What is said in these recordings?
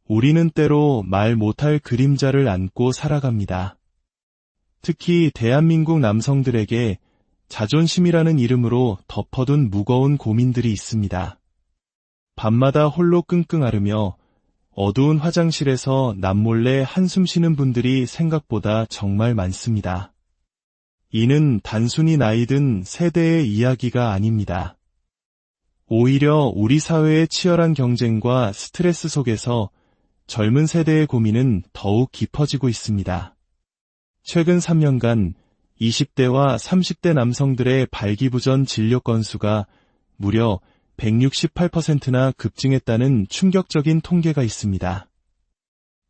우리는 때로 말 못할 그림자를 안고 살아갑니다. 특히 대한민국 남성들에게 자존심이라는 이름으로 덮어둔 무거운 고민들이 있습니다. 밤마다 홀로 끙끙 앓으며 어두운 화장실에서 남몰래 한숨 쉬는 분들이 생각보다 정말 많습니다. 이는 단순히 나이든 세대의 이야기가 아닙니다. 오히려 우리 사회의 치열한 경쟁과 스트레스 속에서 젊은 세대의 고민은 더욱 깊어지고 있습니다. 최근 3년간 20대와 30대 남성들의 발기부전 진료 건수가 무려 168%나 급증했다는 충격적인 통계가 있습니다.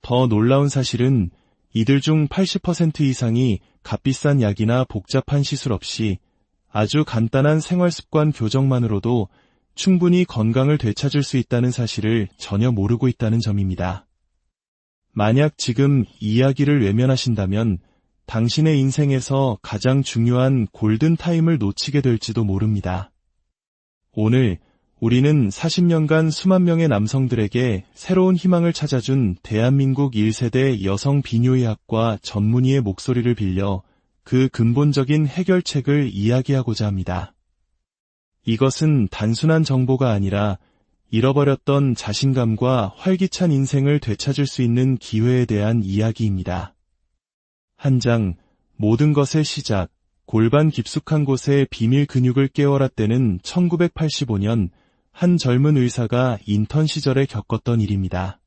더 놀라운 사실은 이들 중 80% 이상이 값비싼 약이나 복잡한 시술 없이 아주 간단한 생활습관 교정만으로도 충분히 건강을 되찾을 수 있다는 사실을 전혀 모르고 있다는 점입니다. 만약 지금 이 이야기를 외면하신다면 당신의 인생에서 가장 중요한 골든타임을 놓치게 될지도 모릅니다. 오늘 우리는 40년간 수만 명의 남성들에게 새로운 희망을 찾아준 대한민국 1세대 여성 비뇨의학과 전문의의 목소리를 빌려 그 근본적인 해결책을 이야기하고자 합니다. 이것은 단순한 정보가 아니라 잃어버렸던 자신감과 활기찬 인생을 되찾을 수 있는 기회에 대한 이야기입니다. 한 장, 모든 것의 시작, 골반 깊숙한 곳에 비밀 근육을 깨워라 때는 1985년 한 젊은 의사가 인턴 시절에 겪었던 일입니다.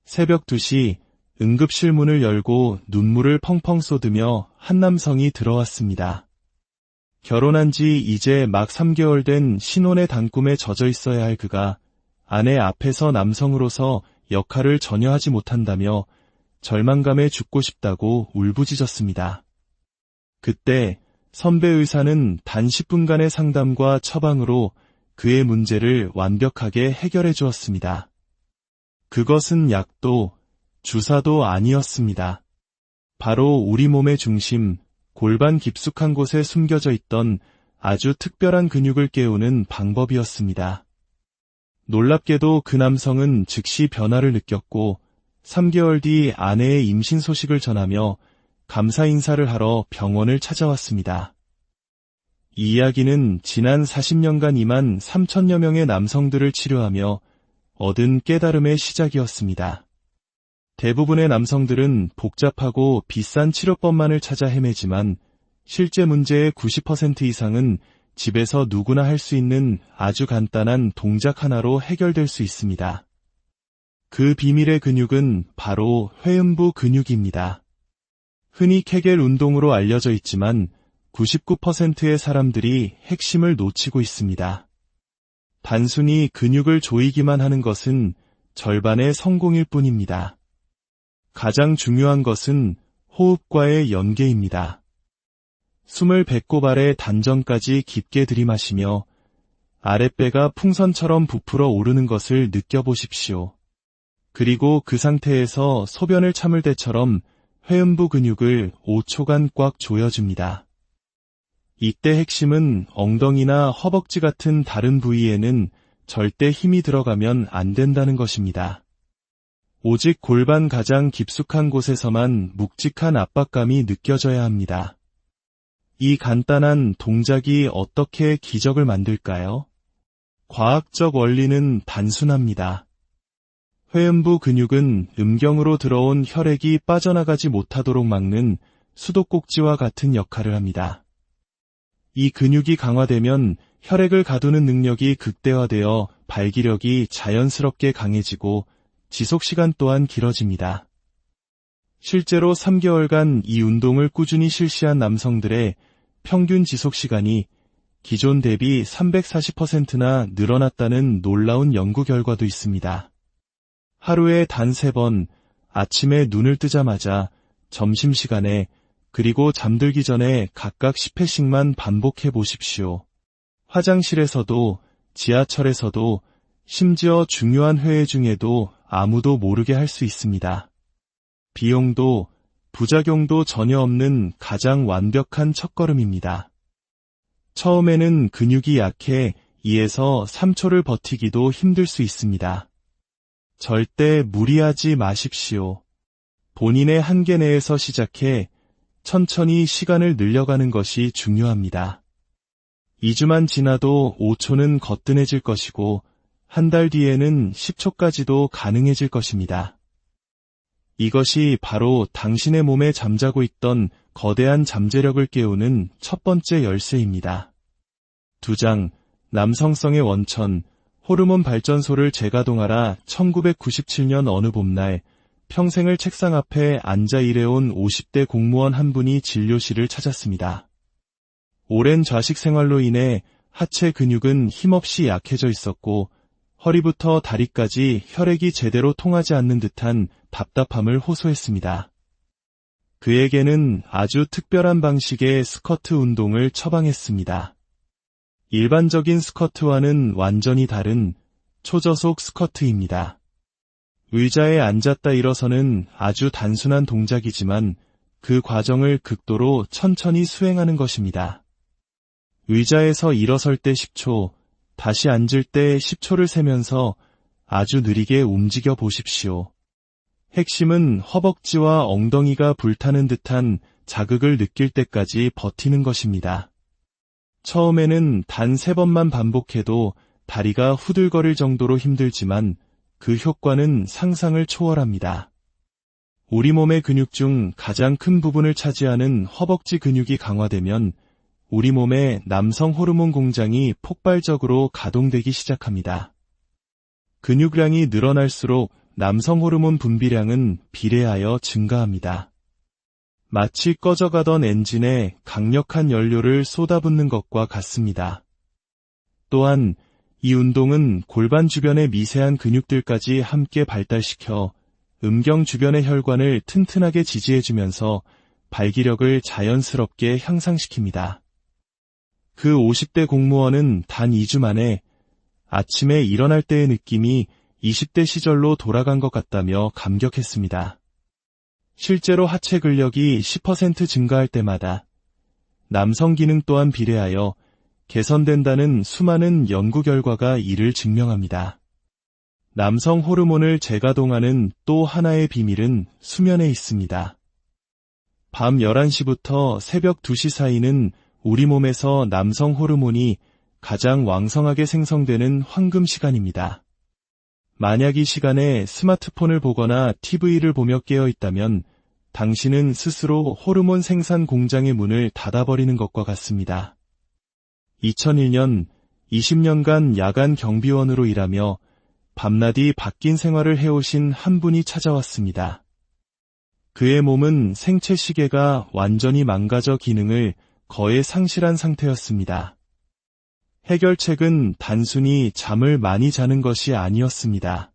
새벽 2시 응급실 문을 열고 눈물을 펑펑 쏟으며 한 남성이 들어왔습니다. 결혼한 지 이제 막 3개월 된 신혼의 단꿈에 젖어 있어야 할 그가 아내 앞에서 남성으로서 역할을 전혀 하지 못한다며 절망감에 죽고 싶다고 울부짖었습니다. 그때 선배 의사는 단 10분간의 상담과 처방으로 그의 문제를 완벽하게 해결해 주었습니다. 그것은 약도 주사도 아니었습니다. 바로 우리 몸의 중심, 골반 깊숙한 곳에 숨겨져 있던 아주 특별한 근육을 깨우는 방법이었습니다. 놀랍게도 그 남성은 즉시 변화를 느꼈고 3개월 뒤 아내의 임신 소식을 전하며 감사 인사를 하러 병원을 찾아왔습니다. 이 이야기는 지난 40년간 2만 3천여 명의 남성들을 치료하며 얻은 깨달음의 시작이었습니다. 대부분의 남성들은 복잡하고 비싼 치료법만을 찾아 헤매지만 실제 문제의 90% 이상은 집에서 누구나 할 수 있는 아주 간단한 동작 하나로 해결될 수 있습니다. 그 비밀의 근육은 바로 회음부 근육입니다. 흔히 케겔 운동으로 알려져 있지만 99%의 사람들이 핵심을 놓치고 있습니다. 단순히 근육을 조이기만 하는 것은 절반의 성공일 뿐입니다. 가장 중요한 것은 호흡과의 연계입니다. 숨을 배꼽 아래 단전까지 깊게 들이마시며 아랫배가 풍선처럼 부풀어 오르는 것을 느껴보십시오. 그리고 그 상태에서 소변을 참을 때처럼 회음부 근육을 5초간 꽉 조여줍니다. 이때 핵심은 엉덩이나 허벅지 같은 다른 부위에는 절대 힘이 들어가면 안 된다는 것입니다. 오직 골반 가장 깊숙한 곳에서만 묵직한 압박감이 느껴져야 합니다. 이 간단한 동작이 어떻게 기적을 만들까요? 과학적 원리는 단순합니다. 회음부 근육은 음경으로 들어온 혈액이 빠져나가지 못하도록 막는 수도꼭지와 같은 역할을 합니다. 이 근육이 강화되면 혈액을 가두는 능력이 극대화되어 발기력이 자연스럽게 강해지고 지속시간 또한 길어집니다. 실제로 3개월간 이 운동을 꾸준히 실시한 남성들의 평균 지속시간이 기존 대비 340%나 늘어났다는 놀라운 연구 결과도 있습니다. 하루에 단 3번, 아침에 눈을 뜨자마자, 점심시간에, 그리고 잠들기 전에 각각 10회씩만 반복해 보십시오. 화장실에서도, 지하철에서도, 심지어 중요한 회의 중에도 아무도 모르게 할 수 있습니다. 비용도, 부작용도 전혀 없는 가장 완벽한 첫걸음입니다. 처음에는 근육이 약해 2에서 3초를 버티기도 힘들 수 있습니다. 절대 무리하지 마십시오. 본인의 한계 내에서 시작해 천천히 시간을 늘려가는 것이 중요합니다. 2주만 지나도 5초는 거뜬해질 것이고 한 달 뒤에는 10초까지도 가능해질 것입니다. 이것이 바로 당신의 몸에 잠자고 있던 거대한 잠재력을 깨우는 첫 번째 열쇠입니다. 2장, 남성성의 원천, 호르몬 발전소를 재가동하라. 1997년 어느 봄날 평생을 책상 앞에 앉아 일해온 50대 공무원 한 분이 진료실을 찾았습니다. 오랜 좌식 생활로 인해 하체 근육은 힘없이 약해져 있었고 허리부터 다리까지 혈액이 제대로 통하지 않는 듯한 답답함을 호소했습니다. 그에게는 아주 특별한 방식의 스쿼트 운동을 처방했습니다. 일반적인 스쿼트와는 완전히 다른 초저속 스쿼트입니다. 의자에 앉았다 일어서는 아주 단순한 동작이지만 그 과정을 극도로 천천히 수행하는 것입니다. 의자에서 일어설 때 10초, 다시 앉을 때 10초를 세면서 아주 느리게 움직여 보십시오. 핵심은 허벅지와 엉덩이가 불타는 듯한 자극을 느낄 때까지 버티는 것입니다. 처음에는 단 3번만 반복해도 다리가 후들거릴 정도로 힘들지만 그 효과는 상상을 초월합니다. 우리 몸의 근육 중 가장 큰 부분을 차지하는 허벅지 근육이 강화되면 우리 몸의 남성 호르몬 공장이 폭발적으로 가동되기 시작합니다. 근육량이 늘어날수록 남성 호르몬 분비량은 비례하여 증가합니다. 마치 꺼져가던 엔진에 강력한 연료를 쏟아붓는 것과 같습니다. 또한 이 운동은 골반 주변의 미세한 근육들까지 함께 발달시켜 음경 주변의 혈관을 튼튼하게 지지해주면서 발기력을 자연스럽게 향상시킵니다. 그 50대 공무원은 단 2주 만에 아침에 일어날 때의 느낌이 20대 시절로 돌아간 것 같다며 감격했습니다. 실제로 하체 근력이 10% 증가할 때마다 남성 기능 또한 비례하여 개선된다는 수많은 연구 결과가 이를 증명합니다. 남성 호르몬을 재가동하는 또 하나의 비밀은 수면에 있습니다. 밤 11시부터 새벽 2시 사이는 우리 몸에서 남성 호르몬이 가장 왕성하게 생성되는 황금 시간입니다. 만약 이 시간에 스마트폰을 보거나 TV를 보며 깨어 있다면 당신은 스스로 호르몬 생산 공장의 문을 닫아버리는 것과 같습니다. 2001년 20년간 야간 경비원으로 일하며 밤낮이 바뀐 생활을 해오신 한 분이 찾아왔습니다. 그의 몸은 생체 시계가 완전히 망가져 기능을 거의 상실한 상태였습니다. 해결책은 단순히 잠을 많이 자는 것이 아니었습니다.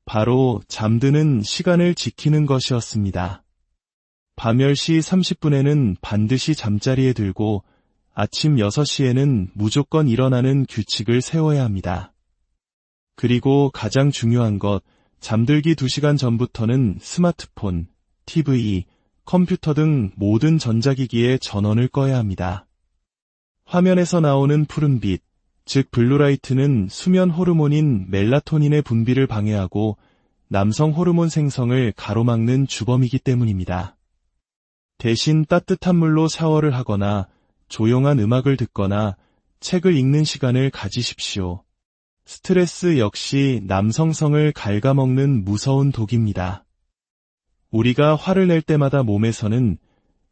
바로 잠드는 시간을 지키는 것이었습니다. 밤 10시 30분에는 반드시 잠자리에 들고 아침 6시에는 무조건 일어나는 규칙을 세워야 합니다. 그리고 가장 중요한 것, 잠들기 2시간 전부터는 스마트폰, TV, 컴퓨터 등 모든 전자기기의 전원을 꺼야 합니다. 화면에서 나오는 푸른빛, 즉 블루라이트는 수면 호르몬인 멜라토닌의 분비를 방해하고 남성 호르몬 생성을 가로막는 주범이기 때문입니다. 대신 따뜻한 물로 샤워를 하거나 조용한 음악을 듣거나 책을 읽는 시간을 가지십시오. 스트레스 역시 남성성을 갉아먹는 무서운 독입니다. 우리가 화를 낼 때마다 몸에서는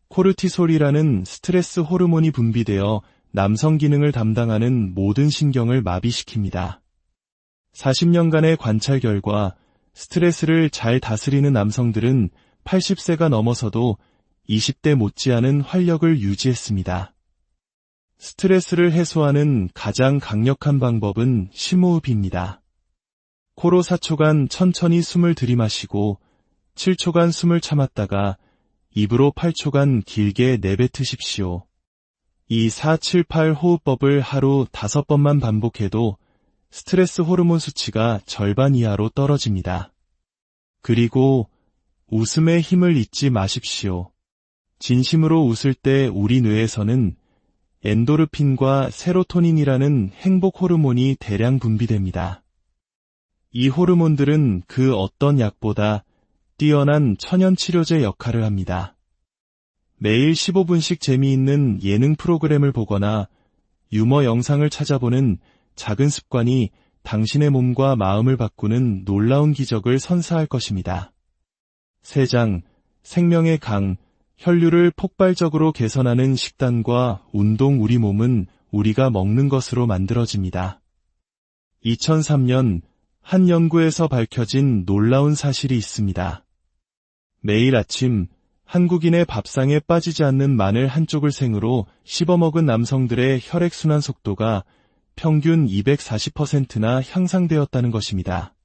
코르티솔이라는 스트레스 호르몬이 분비되어 남성 기능을 담당하는 모든 신경을 마비시킵니다. 40년간의 관찰 결과 스트레스를 잘 다스리는 남성들은 80세가 넘어서도 20대 못지않은 활력을 유지했습니다. 스트레스를 해소하는 가장 강력한 방법은 심호흡입니다. 코로 4초간 천천히 숨을 들이마시고 7초간 숨을 참았다가 입으로 8초간 길게 내뱉으십시오. 이 4-7-8 호흡법을 하루 5번만 반복해도 스트레스 호르몬 수치가 절반 이하로 떨어집니다. 그리고 웃음의 힘을 잊지 마십시오. 진심으로 웃을 때 우리 뇌에서는 엔도르핀과 세로토닌이라는 행복 호르몬이 대량 분비됩니다. 이 호르몬들은 그 어떤 약보다 뛰어난 천연 치료제 역할을 합니다. 매일 15분씩 재미있는 예능 프로그램을 보거나 유머 영상을 찾아보는 작은 습관이 당신의 몸과 마음을 바꾸는 놀라운 기적을 선사할 것입니다. 세장, 생명의 강, 혈류를 폭발적으로 개선하는 식단과 운동. 우리 몸은 우리가 먹는 것으로 만들어집니다. 2003년 한 연구에서 밝혀진 놀라운 사실이 있습니다. 매일 아침 한국인의 밥상에 빠지지 않는 마늘 한쪽을 생으로 씹어먹은 남성들의 혈액순환 속도가 평균 240%나 향상되었다는 것입니다.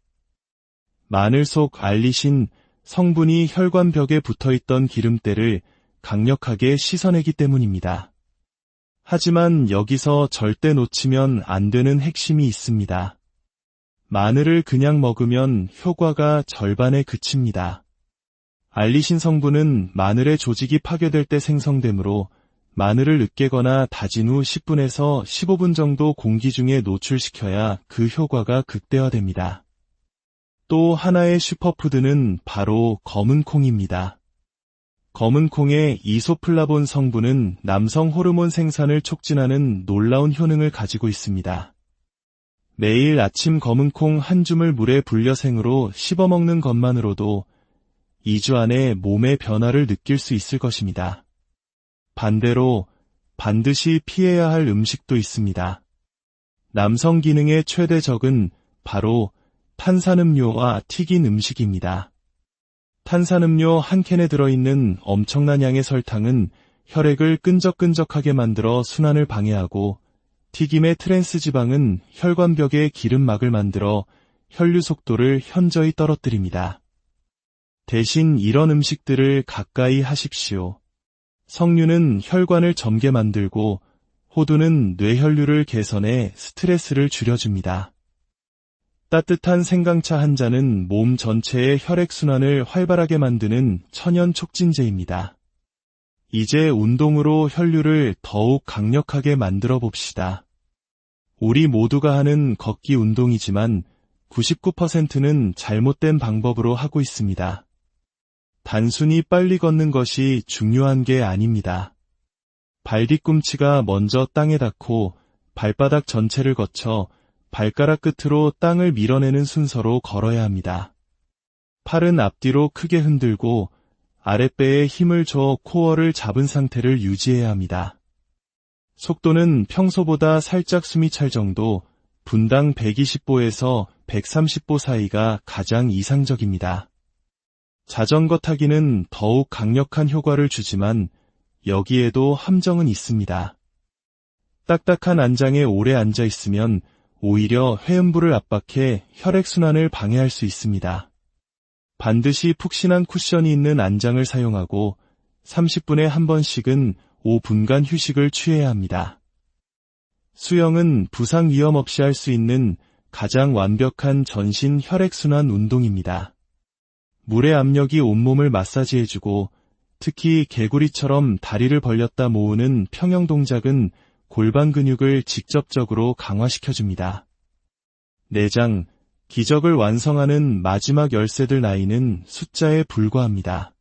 마늘 속 알리신 성분이 혈관벽에 붙어있던 기름때를 강력하게 씻어내기 때문입니다. 하지만 여기서 절대 놓치면 안 되는 핵심이 있습니다. 마늘을 그냥 먹으면 효과가 절반에 그칩니다. 알리신 성분은 마늘의 조직이 파괴될 때 생성되므로 마늘을 으깨거나 다진 후 10분에서 15분 정도 공기 중에 노출시켜야 그 효과가 극대화됩니다. 또 하나의 슈퍼푸드는 바로 검은 콩입니다. 검은 콩의 이소플라본 성분은 남성 호르몬 생산을 촉진하는 놀라운 효능을 가지고 있습니다. 매일 아침 검은 콩 한 줌을 물에 불려 생으로 씹어먹는 것만으로도 2주 안에 몸의 변화를 느낄 수 있을 것입니다. 반대로 반드시 피해야 할 음식도 있습니다. 남성 기능의 최대 적은 바로 탄산음료와 튀긴 음식입니다. 탄산음료 한 캔에 들어있는 엄청난 양의 설탕은 혈액을 끈적끈적하게 만들어 순환을 방해하고, 튀김의 트랜스 지방은 혈관벽에 기름막을 만들어 혈류 속도를 현저히 떨어뜨립니다. 대신 이런 음식들을 가까이 하십시오. 석류는 혈관을 젊게 만들고, 호두는 뇌혈류를 개선해 스트레스를 줄여줍니다. 따뜻한 생강차 한 잔은 몸 전체의 혈액순환을 활발하게 만드는 천연 촉진제입니다. 이제 운동으로 혈류를 더욱 강력하게 만들어 봅시다. 우리 모두가 하는 걷기 운동이지만 99%는 잘못된 방법으로 하고 있습니다. 단순히 빨리 걷는 것이 중요한 게 아닙니다. 발 뒤꿈치가 먼저 땅에 닿고 발바닥 전체를 거쳐 발가락 끝으로 땅을 밀어내는 순서로 걸어야 합니다. 팔은 앞뒤로 크게 흔들고 아랫배에 힘을 줘 코어를 잡은 상태를 유지해야 합니다. 속도는 평소보다 살짝 숨이 찰 정도, 분당 120보에서 130보 사이가 가장 이상적입니다. 자전거 타기는 더욱 강력한 효과를 주지만 여기에도 함정은 있습니다. 딱딱한 안장에 오래 앉아 있으면 오히려 회음부를 압박해 혈액순환을 방해할 수 있습니다. 반드시 푹신한 쿠션이 있는 안장을 사용하고 30분에 한 번씩은 5분간 휴식을 취해야 합니다. 수영은 부상 위험 없이 할 수 있는 가장 완벽한 전신 혈액순환 운동입니다. 물의 압력이 온몸을 마사지해주고, 특히 개구리처럼 다리를 벌렸다 모으는 평형 동작은 골반 근육을 직접적으로 강화시켜줍니다. 내장, 기적을 완성하는 마지막 열쇠들. 나이는 숫자에 불과합니다.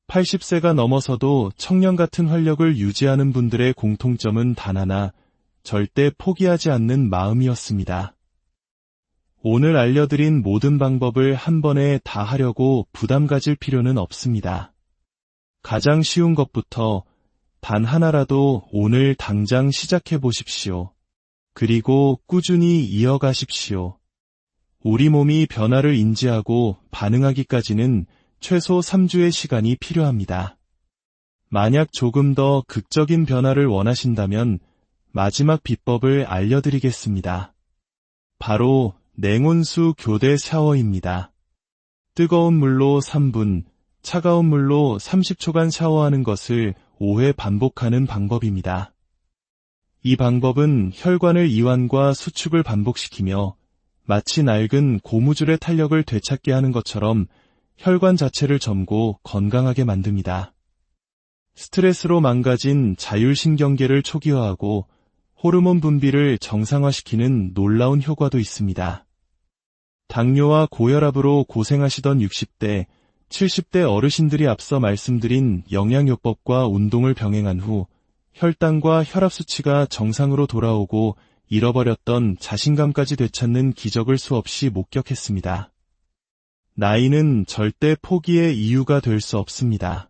80세가 넘어서도 청년 같은 활력을 유지하는 분들의 공통점은 단 하나, 절대 포기하지 않는 마음이었습니다. 오늘 알려드린 모든 방법을 한 번에 다 하려고 부담 가질 필요는 없습니다. 가장 쉬운 것부터 단 하나라도 오늘 당장 시작해 보십시오. 그리고 꾸준히 이어가십시오. 우리 몸이 변화를 인지하고 반응하기까지는 최소 3주의 시간이 필요합니다. 만약 조금 더 극적인 변화를 원하신다면 마지막 비법을 알려드리겠습니다. 바로 냉온수 교대 샤워입니다. 뜨거운 물로 3분, 차가운 물로 30초간 샤워하는 것을 5회 반복하는 방법입니다. 이 방법은 혈관을 이완과 수축을 반복시키며 마치 낡은 고무줄의 탄력을 되찾게 하는 것처럼 혈관 자체를 젊고 건강하게 만듭니다. 스트레스로 망가진 자율신경계를 초기화하고 호르몬 분비를 정상화시키는 놀라운 효과도 있습니다. 당뇨와 고혈압으로 고생하시던 60대, 70대 어르신들이 앞서 말씀드린 영양요법과 운동을 병행한 후 혈당과 혈압 수치가 정상으로 돌아오고 잃어버렸던 자신감까지 되찾는 기적을 수없이 목격했습니다. 나이는 절대 포기의 이유가 될 수 없습니다.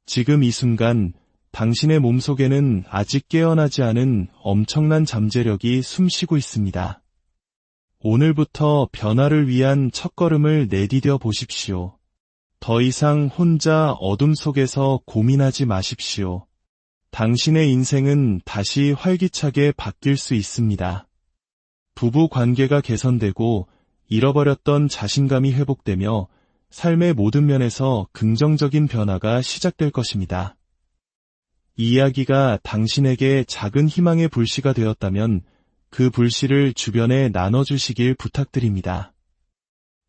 지금 이 순간 당신의 몸속에는 아직 깨어나지 않은 엄청난 잠재력이 숨쉬고 있습니다. 오늘부터 변화를 위한 첫걸음을 내디뎌 보십시오. 더 이상 혼자 어둠 속에서 고민하지 마십시오. 당신의 인생은 다시 활기차게 바뀔 수 있습니다. 부부 관계가 개선되고 잃어버렸던 자신감이 회복되며 삶의 모든 면에서 긍정적인 변화가 시작될 것입니다. 이 이야기가 당신에게 작은 희망의 불씨가 되었다면 그 불씨를 주변에 나눠주시길 부탁드립니다.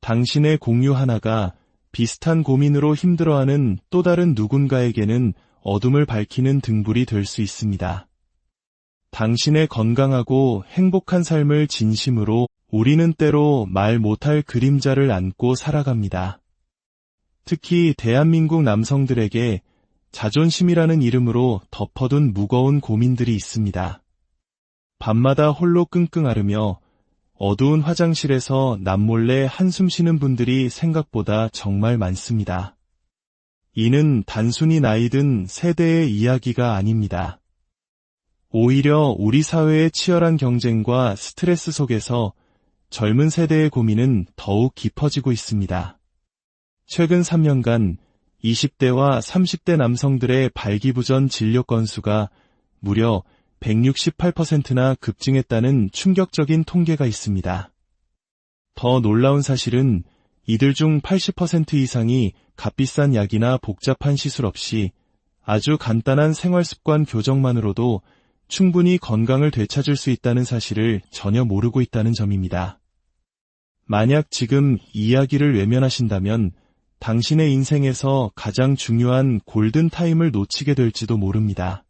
당신의 공유 하나가 비슷한 고민으로 힘들어하는 또 다른 누군가에게는 어둠을 밝히는 등불이 될 수 있습니다. 당신의 건강하고 행복한 삶을 진심으로 우리는 때로 말 못할 그림자를 안고 살아갑니다. 특히 대한민국 남성들에게 자존심이라는 이름으로 덮어둔 무거운 고민들이 있습니다. 밤마다 홀로 끙끙 앓으며 어두운 화장실에서 남몰래 한숨 쉬는 분들이 생각보다 정말 많습니다. 이는 단순히 나이든 세대의 이야기가 아닙니다. 오히려 우리 사회의 치열한 경쟁과 스트레스 속에서 젊은 세대의 고민은 더욱 깊어지고 있습니다. 최근 3년간 20대와 30대 남성들의 발기부전 진료 건수가 무려 168%나 급증했다는 충격적인 통계가 있습니다. 더 놀라운 사실은 이들 중 80% 이상이 값비싼 약이나 복잡한 시술 없이 아주 간단한 생활습관 교정만으로도 충분히 건강을 되찾을 수 있다는 사실을 전혀 모르고 있다는 점입니다. 만약 지금 이 이야기를 외면하신다면 당신의 인생에서 가장 중요한 골든타임을 놓치게 될지도 모릅니다.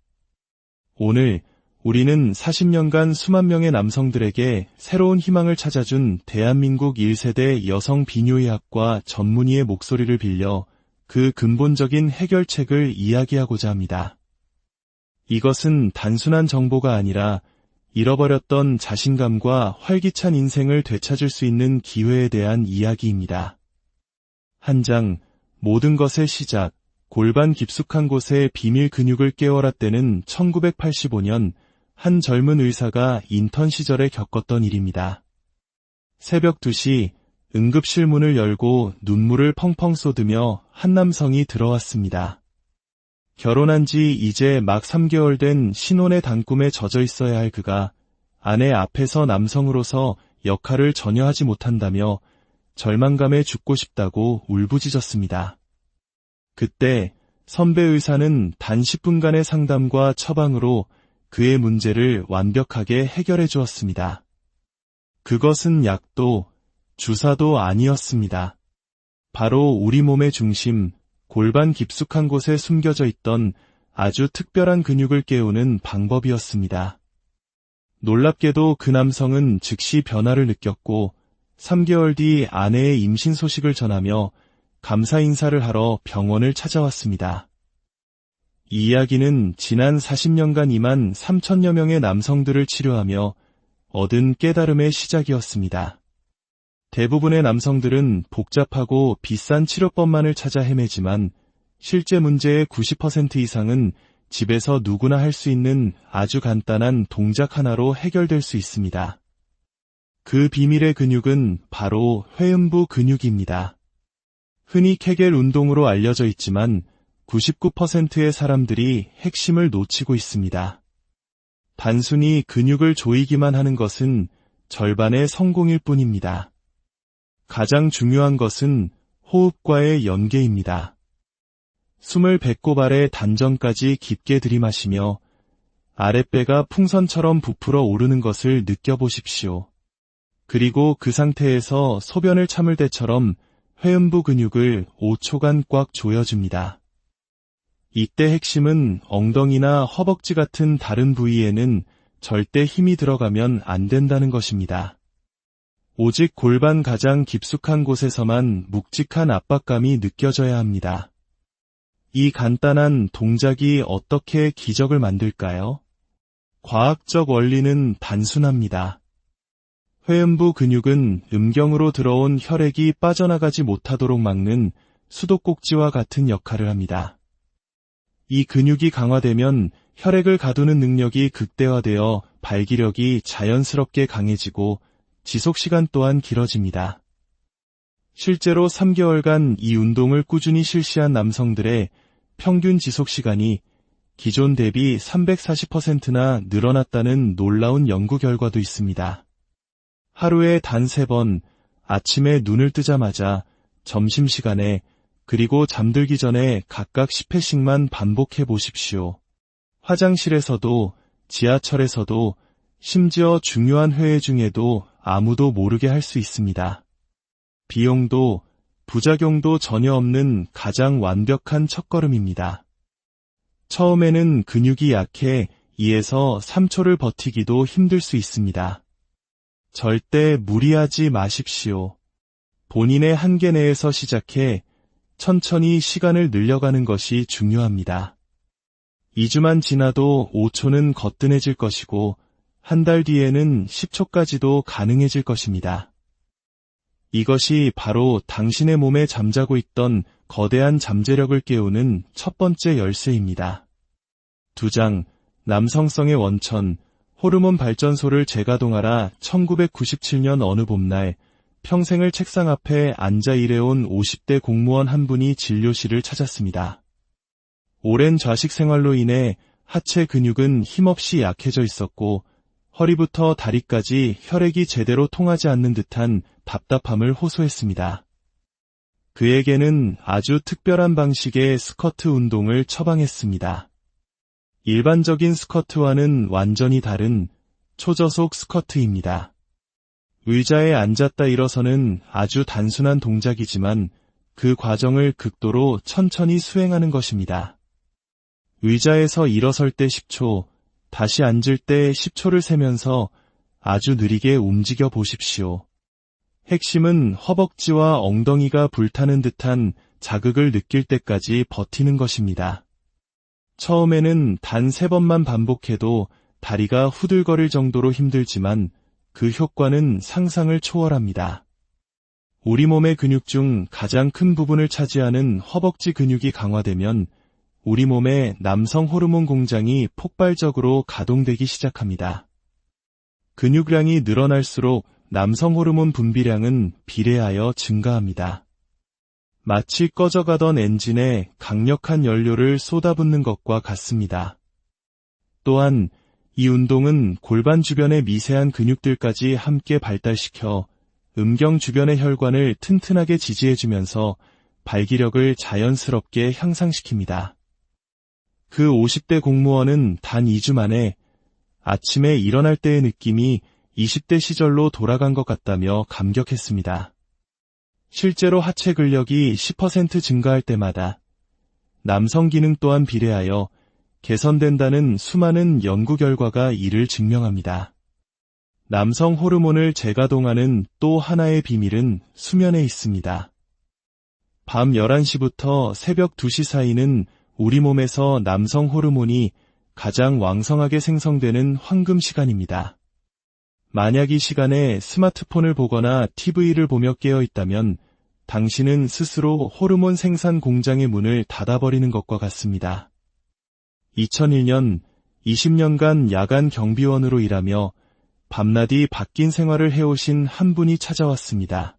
오늘 우리는 40년간 수만 명의 남성들에게 새로운 희망을 찾아준 대한민국 1세대 여성 비뇨의학과 전문의의 목소리를 빌려 그 근본적인 해결책을 이야기하고자 합니다. 이것은 단순한 정보가 아니라 잃어버렸던 자신감과 활기찬 인생을 되찾을 수 있는 기회에 대한 이야기입니다. 한 장, 모든 것의 시작, 골반 깊숙한 곳에 비밀 근육을 깨워라 때는 1985년 한 젊은 의사가 인턴 시절에 겪었던 일입니다. 새벽 2시 응급실 문을 열고 눈물을 펑펑 쏟으며 한 남성이 들어왔습니다. 결혼한 지 이제 막 3개월 된 신혼의 단꿈에 젖어 있어야 할 그가 아내 앞에서 남성으로서 역할을 전혀 하지 못한다며 절망감에 죽고 싶다고 울부짖었습니다. 그때 선배 의사는 단 10분간의 상담과 처방으로 그의 문제를 완벽하게 해결해 주었습니다. 그것은 약도 주사도 아니었습니다. 바로 우리 몸의 중심, 골반 깊숙한 곳에 숨겨져 있던 아주 특별한 근육을 깨우는 방법이었습니다. 놀랍게도 그 남성은 즉시 변화를 느꼈고 3개월 뒤 아내의 임신 소식을 전하며 감사 인사를 하러 병원을 찾아왔습니다. 이 이야기는 지난 40년간 2만 3천여 명의 남성들을 치료하며 얻은 깨달음의 시작이었습니다. 대부분의 남성들은 복잡하고 비싼 치료법만을 찾아 헤매지만 실제 문제의 90% 이상은 집에서 누구나 할 수 있는 아주 간단한 동작 하나로 해결될 수 있습니다. 그 비밀의 근육은 바로 회음부 근육입니다. 흔히 케겔 운동으로 알려져 있지만 99%의 사람들이 핵심을 놓치고 있습니다. 단순히 근육을 조이기만 하는 것은 절반의 성공일 뿐입니다. 가장 중요한 것은 호흡과의 연계입니다. 숨을 배꼽 아래 단전까지 깊게 들이마시며 아랫배가 풍선처럼 부풀어 오르는 것을 느껴보십시오. 그리고 그 상태에서 소변을 참을 때처럼 회음부 근육을 5초간 꽉 조여줍니다. 이때 핵심은 엉덩이나 허벅지 같은 다른 부위에는 절대 힘이 들어가면 안 된다는 것입니다. 오직 골반 가장 깊숙한 곳에서만 묵직한 압박감이 느껴져야 합니다. 이 간단한 동작이 어떻게 기적을 만들까요? 과학적 원리는 단순합니다. 회음부 근육은 음경으로 들어온 혈액이 빠져나가지 못하도록 막는 수도꼭지와 같은 역할을 합니다. 이 근육이 강화되면 혈액을 가두는 능력이 극대화되어 발기력이 자연스럽게 강해지고 지속시간 또한 길어집니다. 실제로 3개월간 이 운동을 꾸준히 실시한 남성들의 평균 지속시간이 기존 대비 340%나 늘어났다는 놀라운 연구 결과도 있습니다. 하루에 단 3번, 아침에 눈을 뜨자마자, 점심시간에, 그리고 잠들기 전에 각각 10회씩만 반복해 보십시오. 화장실에서도, 지하철에서도, 심지어 중요한 회의 중에도 아무도 모르게 할 수 있습니다. 비용도, 부작용도 전혀 없는 가장 완벽한 첫걸음입니다. 처음에는 근육이 약해 2에서 3초를 버티기도 힘들 수 있습니다. 절대 무리하지 마십시오. 본인의 한계 내에서 시작해 천천히 시간을 늘려가는 것이 중요합니다. 2주만 지나도 5초는 거뜬해질 것이고 한 달 뒤에는 10초까지도 가능해질 것입니다. 이것이 바로 당신의 몸에 잠자고 있던 거대한 잠재력을 깨우는 첫 번째 열쇠입니다. 2장, 남성성의 원천, 호르몬 발전소를 재가동하라. 1997년 어느 봄날 평생을 책상 앞에 앉아 일해온 50대 공무원 한 분이 진료실을 찾았습니다. 오랜 좌식 생활로 인해 하체 근육은 힘없이 약해져 있었고 허리부터 다리까지 혈액이 제대로 통하지 않는 듯한 답답함을 호소했습니다. 그에게는 아주 특별한 방식의 스쿼트 운동을 처방했습니다. 일반적인 스쿼트와는 완전히 다른 초저속 스쿼트입니다. 의자에 앉았다 일어서는 아주 단순한 동작이지만 그 과정을 극도로 천천히 수행하는 것입니다. 의자에서 일어설 때 10초, 다시 앉을 때 10초를 세면서 아주 느리게 움직여 보십시오. 핵심은 허벅지와 엉덩이가 불타는 듯한 자극을 느낄 때까지 버티는 것입니다. 처음에는 단 3번만 반복해도 다리가 후들거릴 정도로 힘들지만 그 효과는 상상을 초월합니다. 우리 몸의 근육 중 가장 큰 부분을 차지하는 허벅지 근육이 강화되면 우리 몸의 남성 호르몬 공장이 폭발적으로 가동되기 시작합니다. 근육량이 늘어날수록 남성 호르몬 분비량은 비례하여 증가합니다. 마치 꺼져가던 엔진에 강력한 연료를 쏟아붓는 것과 같습니다. 또한 이 운동은 골반 주변의 미세한 근육들까지 함께 발달시켜 음경 주변의 혈관을 튼튼하게 지지해주면서 발기력을 자연스럽게 향상시킵니다. 그 50대 공무원은 단 2주 만에 아침에 일어날 때의 느낌이 20대 시절로 돌아간 것 같다며 감격했습니다. 실제로 하체 근력이 10% 증가할 때마다 남성 기능 또한 비례하여 개선된다는 수많은 연구 결과가 이를 증명합니다. 남성 호르몬을 재가동하는 또 하나의 비밀은 수면에 있습니다. 밤 11시부터 새벽 2시 사이는 우리 몸에서 남성 호르몬이 가장 왕성하게 생성되는 황금 시간입니다. 만약 이 시간에 스마트폰을 보거나 TV를 보며 깨어 있다면 당신은 스스로 호르몬 생산 공장의 문을 닫아버리는 것과 같습니다. 2001년 20년간 야간 경비원으로 일하며 밤낮이 바뀐 생활을 해오신 한 분이 찾아왔습니다.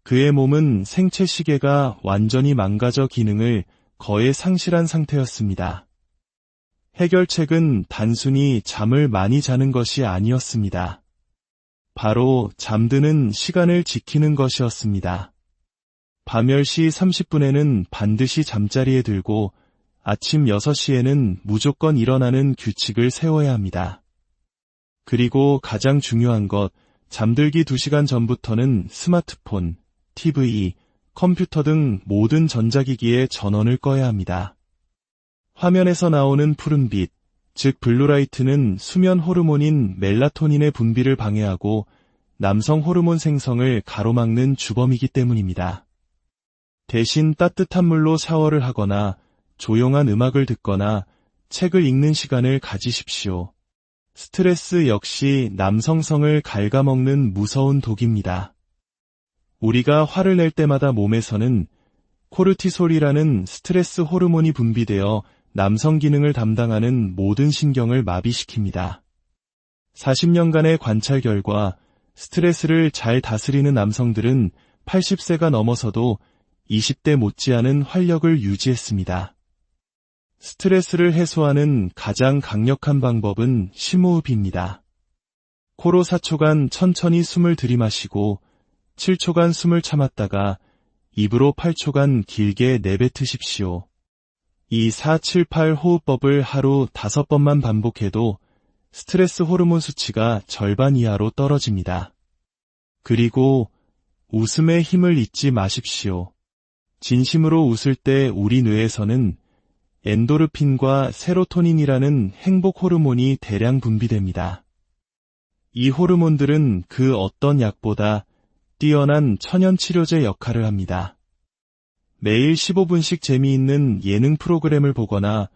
그의 몸은 생체 시계가 완전히 망가져 기능을 거의 상실한 상태였습니다. 해결책은 단순히 잠을 많이 자는 것이 아니었습니다. 바로 잠드는 시간을 지키는 것이었습니다. 밤 10시 30분에는 반드시 잠자리에 들고 아침 6시에는 무조건 일어나는 규칙을 세워야 합니다. 그리고 가장 중요한 것, 잠들기 2시간 전부터는 스마트폰, TV, 컴퓨터 등 모든 전자기기의 전원을 꺼야 합니다. 화면에서 나오는 푸른빛, 즉 블루라이트는 수면 호르몬인 멜라토닌의 분비를 방해하고 남성 호르몬 생성을 가로막는 주범이기 때문입니다. 대신 따뜻한 물로 샤워를 하거나 조용한 음악을 듣거나 책을 읽는 시간을 가지십시오. 스트레스 역시 남성성을 갉아먹는 무서운 독입니다. 우리가 화를 낼 때마다 몸에서는 코르티솔이라는 스트레스 호르몬이 분비되어 남성 기능을 담당하는 모든 신경을 마비시킵니다. 40년간의 관찰 결과 스트레스를 잘 다스리는 남성들은 80세가 넘어서도 20대 못지않은 활력을 유지했습니다. 스트레스를 해소하는 가장 강력한 방법은 심호흡입니다. 코로 4초간 천천히 숨을 들이마시고 7초간 숨을 참았다가 입으로 8초간 길게 내뱉으십시오. 이 4-7-8 호흡법을 하루 5번만 반복해도 스트레스 호르몬 수치가 절반 이하로 떨어집니다. 그리고 웃음의 힘을 잊지 마십시오. 진심으로 웃을 때 우리 뇌에서는 엔도르핀과 세로토닌이라는 행복 호르몬이 대량 분비됩니다. 이 호르몬들은 그 어떤 약보다 뛰어난 천연치료제 역할을 합니다. 매일 15분씩 재미있는 예능 프로그램을 보거나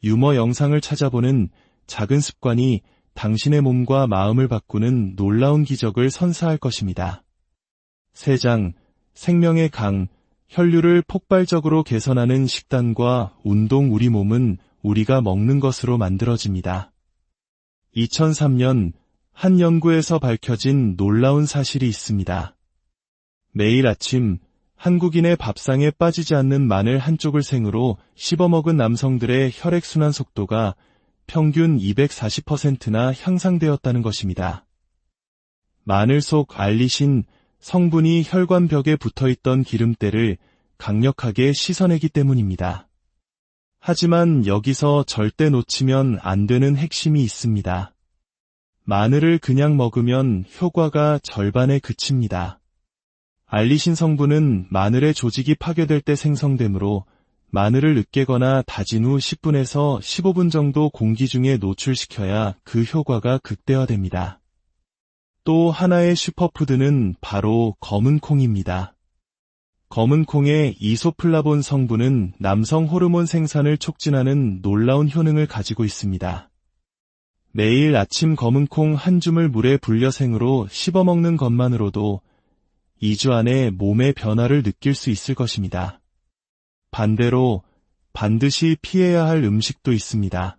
유머 영상을 찾아보는 작은 습관이 당신의 몸과 마음을 바꾸는 놀라운 기적을 선사할 것입니다. 세장, 생명의 강, 혈류를 폭발적으로 개선하는 식단과 운동. 우리 몸은 우리가 먹는 것으로 만들어집니다. 2003년 한 연구에서 밝혀진 놀라운 사실이 있습니다. 매일 아침 한국인의 밥상에 빠지지 않는 마늘 한쪽을 생으로 씹어먹은 남성들의 혈액순환 속도가 평균 240%나 향상되었다는 것입니다. 마늘 속 알리신 성분이 혈관벽에 붙어있던 기름때를 강력하게 씻어내기 때문입니다. 하지만 여기서 절대 놓치면 안 되는 핵심이 있습니다. 마늘을 그냥 먹으면 효과가 절반에 그칩니다. 알리신 성분은 마늘의 조직이 파괴될 때 생성되므로 마늘을 으깨거나 다진 후 10분에서 15분 정도 공기 중에 노출시켜야 그 효과가 극대화됩니다. 또 하나의 슈퍼푸드는 바로 검은 콩입니다. 검은 콩의 이소플라본 성분은 남성 호르몬 생산을 촉진하는 놀라운 효능을 가지고 있습니다. 매일 아침 검은 콩 한 줌을 물에 불려 생으로 씹어먹는 것만으로도 2주 안에 몸의 변화를 느낄 수 있을 것입니다. 반대로 반드시 피해야 할 음식도 있습니다.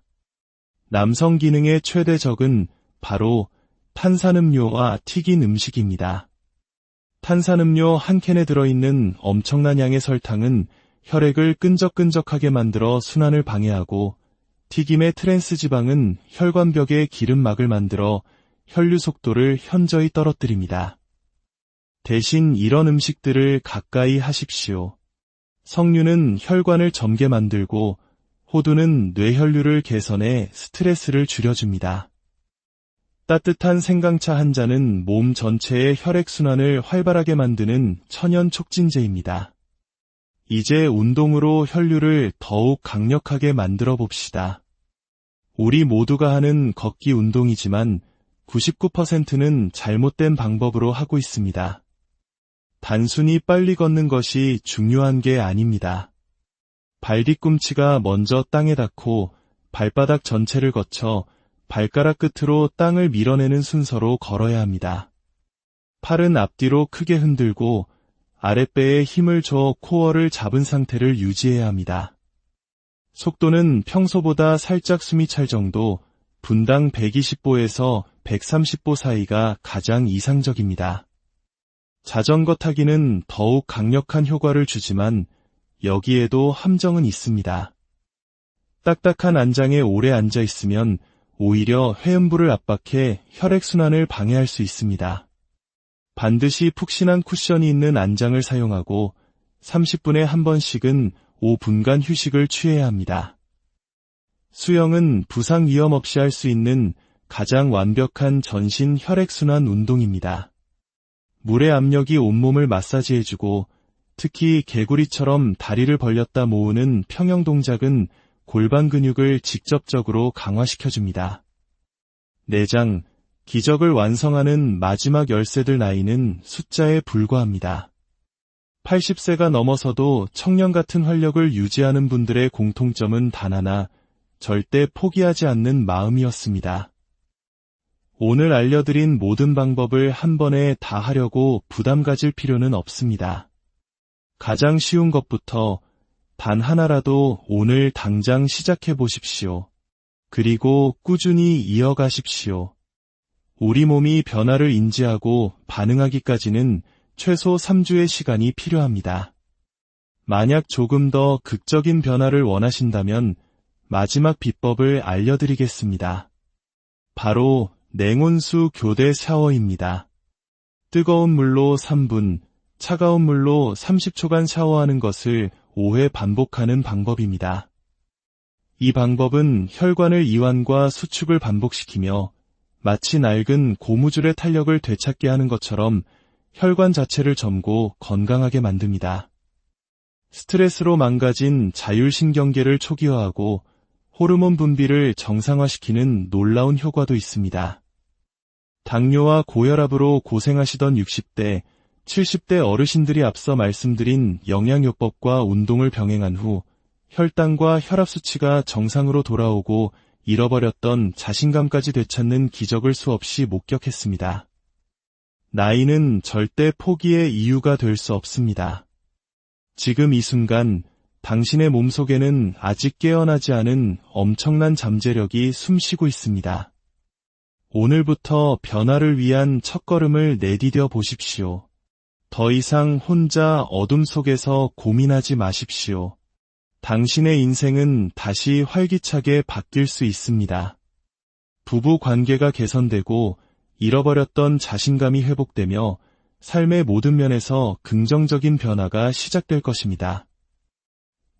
남성 기능의 최대 적은 바로 탄산음료와 튀긴 음식입니다. 탄산음료 한 캔에 들어있는 엄청난 양의 설탕은 혈액을 끈적끈적하게 만들어 순환을 방해하고 튀김의 트랜스지방은 혈관벽에 기름막을 만들어 혈류 속도를 현저히 떨어뜨립니다. 대신 이런 음식들을 가까이 하십시오. 석류는 혈관을 젊게 만들고 호두는 뇌혈류를 개선해 스트레스를 줄여줍니다. 따뜻한 생강차 한 잔은 몸 전체의 혈액순환을 활발하게 만드는 천연 촉진제입니다. 이제 운동으로 혈류를 더욱 강력하게 만들어 봅시다. 우리 모두가 하는 걷기 운동이지만 99%는 잘못된 방법으로 하고 있습니다. 단순히 빨리 걷는 것이 중요한 게 아닙니다. 발 뒤꿈치가 먼저 땅에 닿고 발바닥 전체를 거쳐 발가락 끝으로 땅을 밀어내는 순서로 걸어야 합니다. 팔은 앞뒤로 크게 흔들고 아랫배에 힘을 줘 코어를 잡은 상태를 유지해야 합니다. 속도는 평소보다 살짝 숨이 찰 정도, 분당 120보에서 130보 사이가 가장 이상적입니다. 자전거 타기는 더욱 강력한 효과를 주지만 여기에도 함정은 있습니다. 딱딱한 안장에 오래 앉아 있으면 오히려 회음부를 압박해 혈액순환을 방해할 수 있습니다. 반드시 푹신한 쿠션이 있는 안장을 사용하고 30분에 한 번씩은 5분간 휴식을 취해야 합니다. 수영은 부상 위험 없이 할 수 있는 가장 완벽한 전신 혈액순환 운동입니다. 물의 압력이 온몸을 마사지해주고 특히 개구리처럼 다리를 벌렸다 모으는 평형 동작은 골반 근육을 직접적으로 강화시켜줍니다. 내장, 기적을 완성하는 마지막 열쇠들 나이는 숫자에 불과합니다. 80세가 넘어서도 청년 같은 활력을 유지하는 분들의 공통점은 단 하나, 절대 포기하지 않는 마음이었습니다. 오늘 알려드린 모든 방법을 한 번에 다 하려고 부담 가질 필요는 없습니다. 가장 쉬운 것부터 단 하나라도 오늘 당장 시작해 보십시오. 그리고 꾸준히 이어가십시오. 우리 몸이 변화를 인지하고 반응하기까지는 최소 3주의 시간이 필요합니다. 만약 조금 더 극적인 변화를 원하신다면 마지막 비법을 알려드리겠습니다. 바로 냉온수 교대 샤워입니다. 뜨거운 물로 3분, 차가운 물로 30초간 샤워하는 것을 5회 반복하는 방법입니다. 이 방법은 혈관의 이완과 수축을 반복시키며 마치 낡은 고무줄의 탄력을 되찾게 하는 것처럼 혈관 자체를 젊고 건강하게 만듭니다. 스트레스로 망가진 자율신경계를 초기화하고 호르몬 분비를 정상화시키는 놀라운 효과도 있습니다. 당뇨와 고혈압으로 고생하시던 60대, 70대 어르신들이 앞서 말씀드린 영양요법과 운동을 병행한 후 혈당과 혈압 수치가 정상으로 돌아오고 잃어버렸던 자신감까지 되찾는 기적을 수없이 목격했습니다. 나이는 절대 포기의 이유가 될 수 없습니다. 지금 이 순간 당신의 몸속에는 아직 깨어나지 않은 엄청난 잠재력이 숨쉬고 있습니다. 오늘부터 변화를 위한 첫걸음을 내디뎌 보십시오. 더 이상 혼자 어둠 속에서 고민하지 마십시오. 당신의 인생은 다시 활기차게 바뀔 수 있습니다. 부부 관계가 개선되고 잃어버렸던 자신감이 회복되며 삶의 모든 면에서 긍정적인 변화가 시작될 것입니다.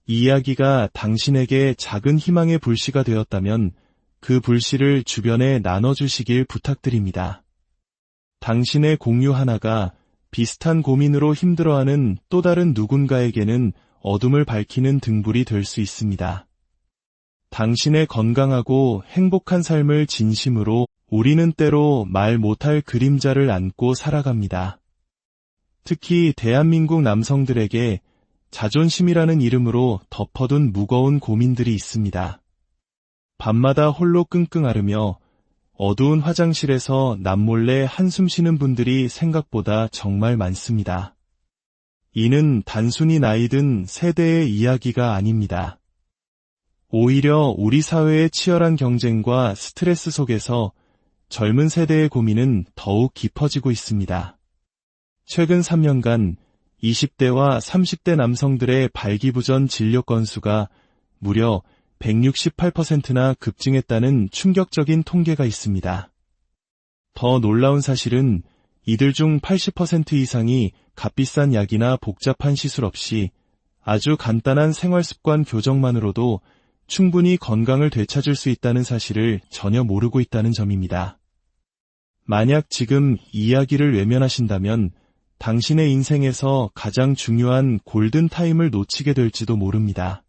이 이야기가 당신에게 작은 희망의 불씨가 되었다면 그 불씨를 주변에 나눠주시길 부탁드립니다. 당신의 공유 하나가 비슷한 고민으로 힘들어하는 또 다른 누군가에게는 어둠을 밝히는 등불이 될 수 있습니다. 당신의 건강하고 행복한 삶을 진심으로 우리는 때로 말 못할 그림자를 안고 살아갑니다. 특히 대한민국 남성들에게 자존심이라는 이름으로 덮어둔 무거운 고민들이 있습니다. 밤마다 홀로 끙끙 앓으며 어두운 화장실에서 남몰래 한숨 쉬는 분들이 생각보다 정말 많습니다. 이는 단순히 나이든 세대의 이야기가 아닙니다. 오히려 우리 사회의 치열한 경쟁과 스트레스 속에서 젊은 세대의 고민은 더욱 깊어지고 있습니다. 최근 3년간 20대와 30대 남성들의 발기부전 진료 건수가 무려 168%나 급증했다는 충격적인 통계가 있습니다. 더 놀라운 사실은 이들 중 80% 이상이 값비싼 약이나 복잡한 시술 없이 아주 간단한 생활습관 교정만으로도 충분히 건강을 되찾을 수 있다는 사실을 전혀 모르고 있다는 점입니다. 만약 지금 이 이야기를 외면하신다면 당신의 인생에서 가장 중요한 골든타임을 놓치게 될지도 모릅니다.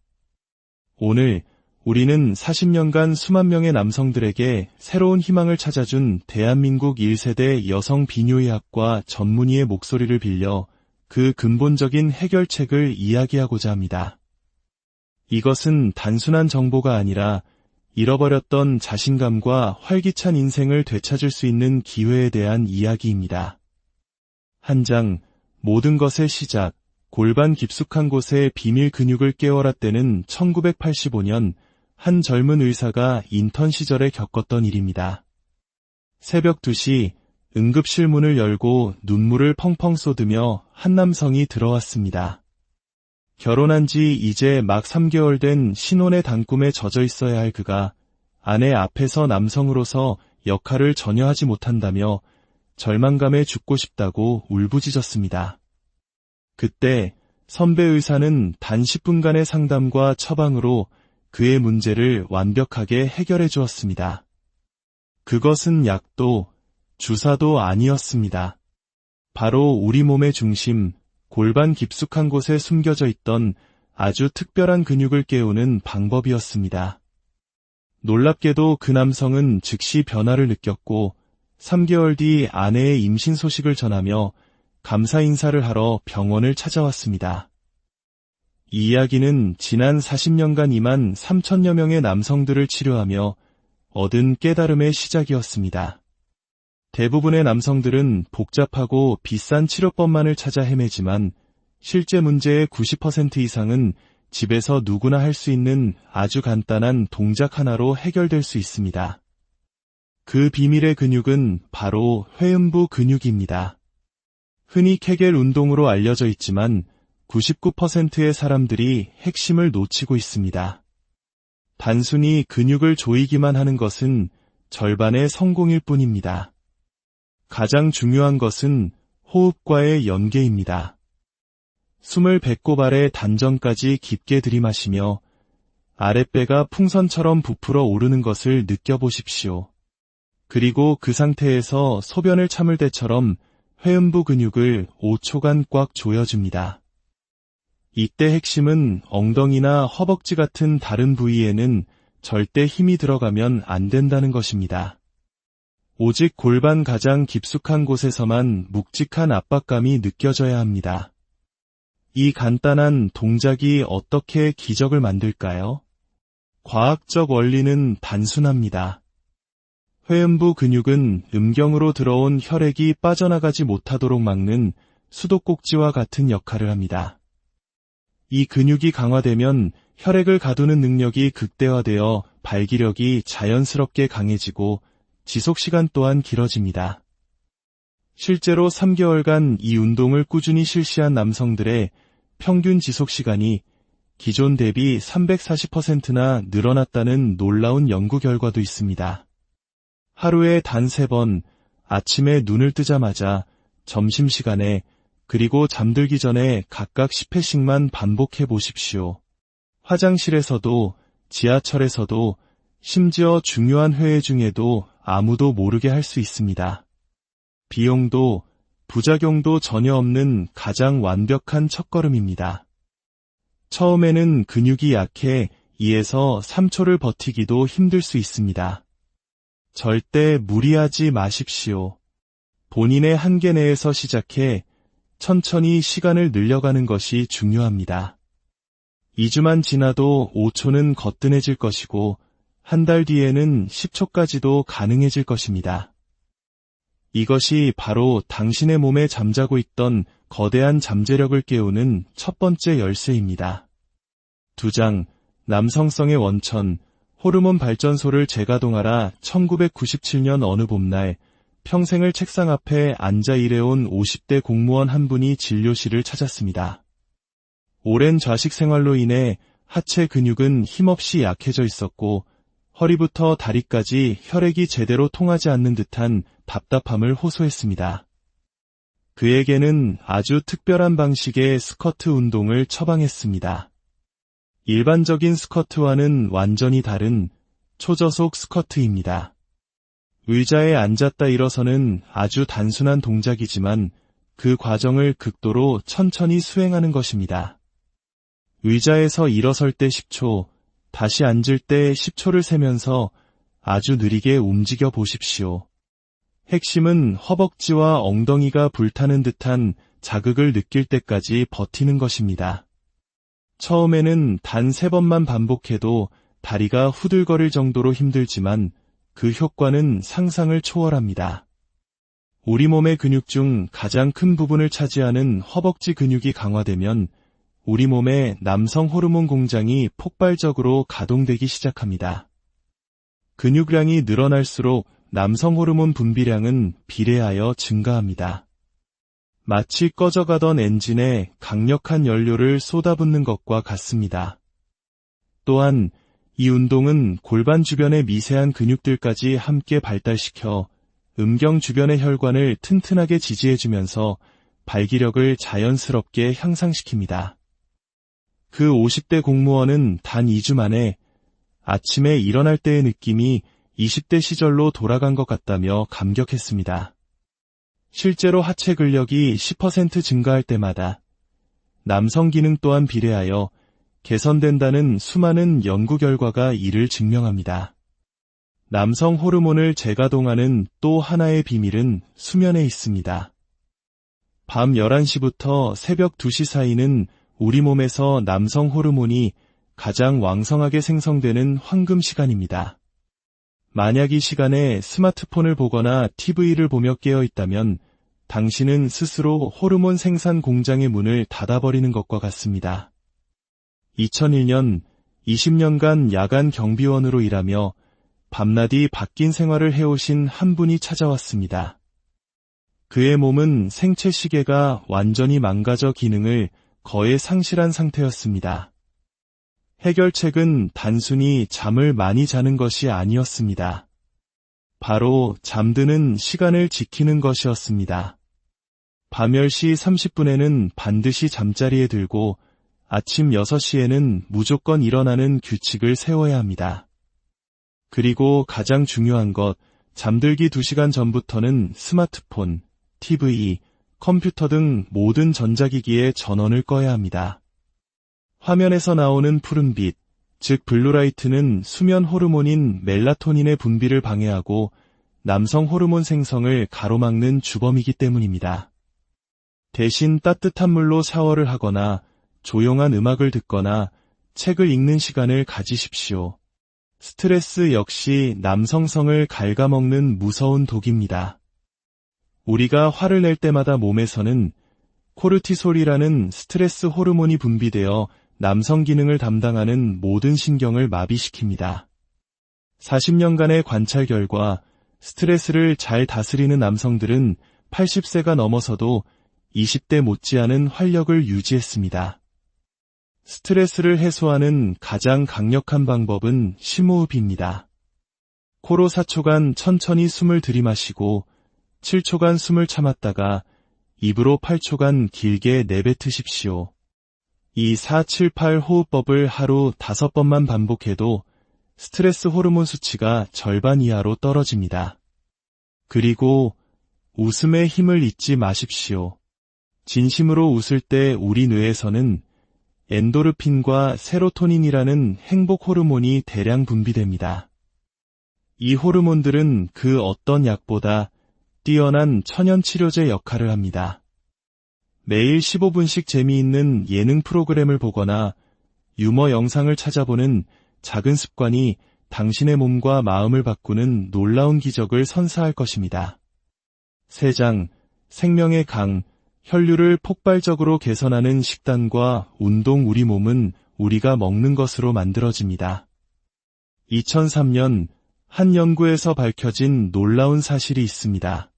오늘 우리는 40년간 수만 명의 남성들에게 새로운 희망을 찾아준 대한민국 1세대 여성 비뇨의학과 전문의의 목소리를 빌려 그 근본적인 해결책을 이야기하고자 합니다. 이것은 단순한 정보가 아니라 잃어버렸던 자신감과 활기찬 인생을 되찾을 수 있는 기회에 대한 이야기입니다. 한 장, 모든 것의 시작, 골반 깊숙한 곳에 비밀 근육을 깨워라 때는 1985년 한 젊은 의사가 인턴 시절에 겪었던 일입니다. 새벽 2시 응급실 문을 열고 눈물을 펑펑 쏟으며 한 남성이 들어왔습니다. 결혼한 지 이제 막 3개월 된 신혼의 단꿈에 젖어 있어야 할 그가 아내 앞에서 남성으로서 역할을 전혀 하지 못한다며 절망감에 죽고 싶다고 울부짖었습니다. 그때 선배 의사는 단 10분간의 상담과 처방으로 그의 문제를 완벽하게 해결해 주었습니다. 그것은 약도 주사도 아니었습니다. 바로 우리 몸의 중심, 골반 깊숙한 곳에 숨겨져 있던 아주 특별한 근육을 깨우는 방법이었습니다. 놀랍게도 그 남성은 즉시 변화를 느꼈고 3개월 뒤 아내의 임신 소식을 전하며 감사 인사를 하러 병원을 찾아왔습니다. 이 이야기는 지난 40년간 2만 3천여 명의 남성들을 치료하며 얻은 깨달음의 시작이었습니다. 대부분의 남성들은 복잡하고 비싼 치료법만을 찾아 헤매지만 실제 문제의 90% 이상은 집에서 누구나 할 수 있는 아주 간단한 동작 하나로 해결될 수 있습니다. 그 비밀의 근육은 바로 회음부 근육입니다. 흔히 케겔 운동으로 알려져 있지만 99%의 사람들이 핵심을 놓치고 있습니다. 단순히 근육을 조이기만 하는 것은 절반의 성공일 뿐입니다. 가장 중요한 것은 호흡과의 연계입니다. 숨을 배꼽 아래 단전까지 깊게 들이마시며 아랫배가 풍선처럼 부풀어 오르는 것을 느껴보십시오. 그리고 그 상태에서 소변을 참을 때처럼 회음부 근육을 5초간 꽉 조여줍니다. 이때 핵심은 엉덩이나 허벅지 같은 다른 부위에는 절대 힘이 들어가면 안 된다는 것입니다. 오직 골반 가장 깊숙한 곳에서만 묵직한 압박감이 느껴져야 합니다. 이 간단한 동작이 어떻게 기적을 만들까요? 과학적 원리는 단순합니다. 회음부 근육은 음경으로 들어온 혈액이 빠져나가지 못하도록 막는 수도꼭지와 같은 역할을 합니다. 이 근육이 강화되면 혈액을 가두는 능력이 극대화되어 발기력이 자연스럽게 강해지고 지속시간 또한 길어집니다. 실제로 3개월간 이 운동을 꾸준히 실시한 남성들의 평균 지속시간이 기존 대비 340%나 늘어났다는 놀라운 연구 결과도 있습니다. 하루에 단 3번, 아침에 눈을 뜨자마자, 점심시간에, 그리고 잠들기 전에 각각 10회씩만 반복해 보십시오. 화장실에서도, 지하철에서도, 심지어 중요한 회의 중에도 아무도 모르게 할 수 있습니다. 비용도, 부작용도 전혀 없는 가장 완벽한 첫걸음입니다. 처음에는 근육이 약해 2에서 3초를 버티기도 힘들 수 있습니다. 절대 무리하지 마십시오. 본인의 한계 내에서 시작해 천천히 시간을 늘려가는 것이 중요합니다. 2주만 지나도 5초는 거뜬해질 것이고 한 달 뒤에는 10초까지도 가능해질 것입니다. 이것이 바로 당신의 몸에 잠자고 있던 거대한 잠재력을 깨우는 첫 번째 열쇠입니다. 2장, 남성성의 원천, 호르몬 발전소를 재가동하라. 1997년 어느 봄날 평생을 책상 앞에 앉아 일해온 50대 공무원 한 분이 진료실을 찾았습니다. 오랜 좌식 생활로 인해 하체 근육은 힘없이 약해져 있었고 허리부터 다리까지 혈액이 제대로 통하지 않는 듯한 답답함을 호소했습니다. 그에게는 아주 특별한 방식의 스쿼트 운동을 처방했습니다. 일반적인 스쿼트와는 완전히 다른 초저속 스쿼트입니다. 의자에 앉았다 일어서는 아주 단순한 동작이지만 그 과정을 극도로 천천히 수행하는 것입니다. 의자에서 일어설 때 10초, 다시 앉을 때 10초를 세면서 아주 느리게 움직여 보십시오. 핵심은 허벅지와 엉덩이가 불타는 듯한 자극을 느낄 때까지 버티는 것입니다. 처음에는 단 3번만 반복해도 다리가 후들거릴 정도로 힘들지만 그 효과는 상상을 초월합니다. 우리 몸의 근육 중 가장 큰 부분을 차지하는 허벅지 근육이 강화되면 우리 몸의 남성 호르몬 공장이 폭발적으로 가동되기 시작합니다. 근육량이 늘어날수록 남성 호르몬 분비량은 비례하여 증가합니다. 마치 꺼져가던 엔진에 강력한 연료를 쏟아붓는 것과 같습니다. 또한 이 운동은 골반 주변의 미세한 근육들까지 함께 발달시켜 음경 주변의 혈관을 튼튼하게 지지해주면서 발기력을 자연스럽게 향상시킵니다. 그 50대 공무원은 단 2주 만에 아침에 일어날 때의 느낌이 20대 시절로 돌아간 것 같다며 감격했습니다. 실제로 하체 근력이 10% 증가할 때마다 남성 기능 또한 비례하여 개선된다는 수많은 연구 결과가 이를 증명합니다. 남성 호르몬을 재가동하는 또 하나의 비밀은 수면에 있습니다. 밤 11시부터 새벽 2시 사이는 우리 몸에서 남성 호르몬이 가장 왕성하게 생성되는 황금 시간입니다. 만약 이 시간에 스마트폰을 보거나 TV를 보며 깨어 있다면 당신은 스스로 호르몬 생산 공장의 문을 닫아버리는 것과 같습니다. 2001년 20년간 야간 경비원으로 일하며 밤낮이 바뀐 생활을 해오신 한 분이 찾아왔습니다. 그의 몸은 생체 시계가 완전히 망가져 기능을 거의 상실한 상태였습니다. 해결책은 단순히 잠을 많이 자는 것이 아니었습니다. 바로 잠드는 시간을 지키는 것이었습니다. 밤 10시 30분에는 반드시 잠자리에 들고 아침 6시에는 무조건 일어나는 규칙을 세워야 합니다. 그리고 가장 중요한 것, 잠들기 2시간 전부터는 스마트폰, TV, 컴퓨터 등 모든 전자기기의 전원을 꺼야 합니다. 화면에서 나오는 푸른빛, 즉 블루라이트는 수면 호르몬인 멜라토닌의 분비를 방해하고 남성 호르몬 생성을 가로막는 주범이기 때문입니다. 대신 따뜻한 물로 샤워를 하거나 조용한 음악을 듣거나 책을 읽는 시간을 가지십시오. 스트레스 역시 남성성을 갉아먹는 무서운 독입니다. 우리가 화를 낼 때마다 몸에서는 코르티솔이라는 스트레스 호르몬이 분비되어 남성 기능을 담당하는 모든 신경을 마비시킵니다. 40년간의 관찰 결과 스트레스를 잘 다스리는 남성들은 80세가 넘어서도 20대 못지않은 활력을 유지했습니다. 스트레스를 해소하는 가장 강력한 방법은 심호흡입니다. 코로 4초간 천천히 숨을 들이마시고 7초간 숨을 참았다가 입으로 8초간 길게 내뱉으십시오. 이 4-7-8 호흡법을 하루 5번만 반복해도 스트레스 호르몬 수치가 절반 이하로 떨어집니다. 그리고 웃음의 힘을 잊지 마십시오. 진심으로 웃을 때 우리 뇌에서는 엔도르핀과 세로토닌이라는 행복 호르몬이 대량 분비됩니다. 이 호르몬들은 그 어떤 약보다 뛰어난 천연치료제 역할을 합니다. 매일 15분씩 재미있는 예능 프로그램을 보거나 유머 영상을 찾아보는 작은 습관이 당신의 몸과 마음을 바꾸는 놀라운 기적을 선사할 것입니다. 세장, 생명의 강, 혈류를 폭발적으로 개선하는 식단과 운동. 우리 몸은 우리가 먹는 것으로 만들어집니다. 2003년 한 연구에서 밝혀진 놀라운 사실이 있습니다.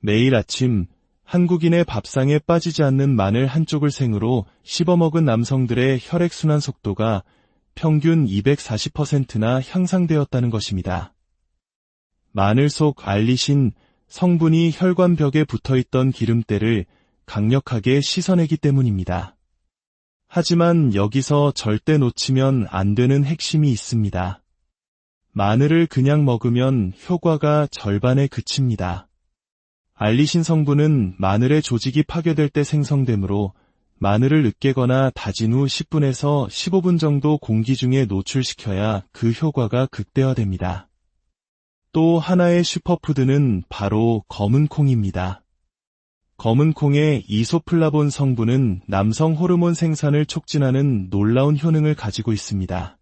매일 아침 한국인의 밥상에 빠지지 않는 마늘 한쪽을 생으로 씹어먹은 남성들의 혈액순환 속도가 평균 240%나 향상되었다는 것입니다. 마늘 속 알리신 성분이 혈관벽에 붙어있던 기름때를 강력하게 씻어내기 때문입니다. 하지만 여기서 절대 놓치면 안 되는 핵심이 있습니다. 마늘을 그냥 먹으면 효과가 절반에 그칩니다. 알리신 성분은 마늘의 조직이 파괴될 때 생성되므로 마늘을 으깨거나 다진 후 10분에서 15분 정도 공기 중에 노출시켜야 그 효과가 극대화됩니다. 또 하나의 슈퍼푸드는 바로 검은 콩입니다. 검은 콩의 이소플라본 성분은 남성 호르몬 생산을 촉진하는 놀라운 효능을 가지고 있습니다.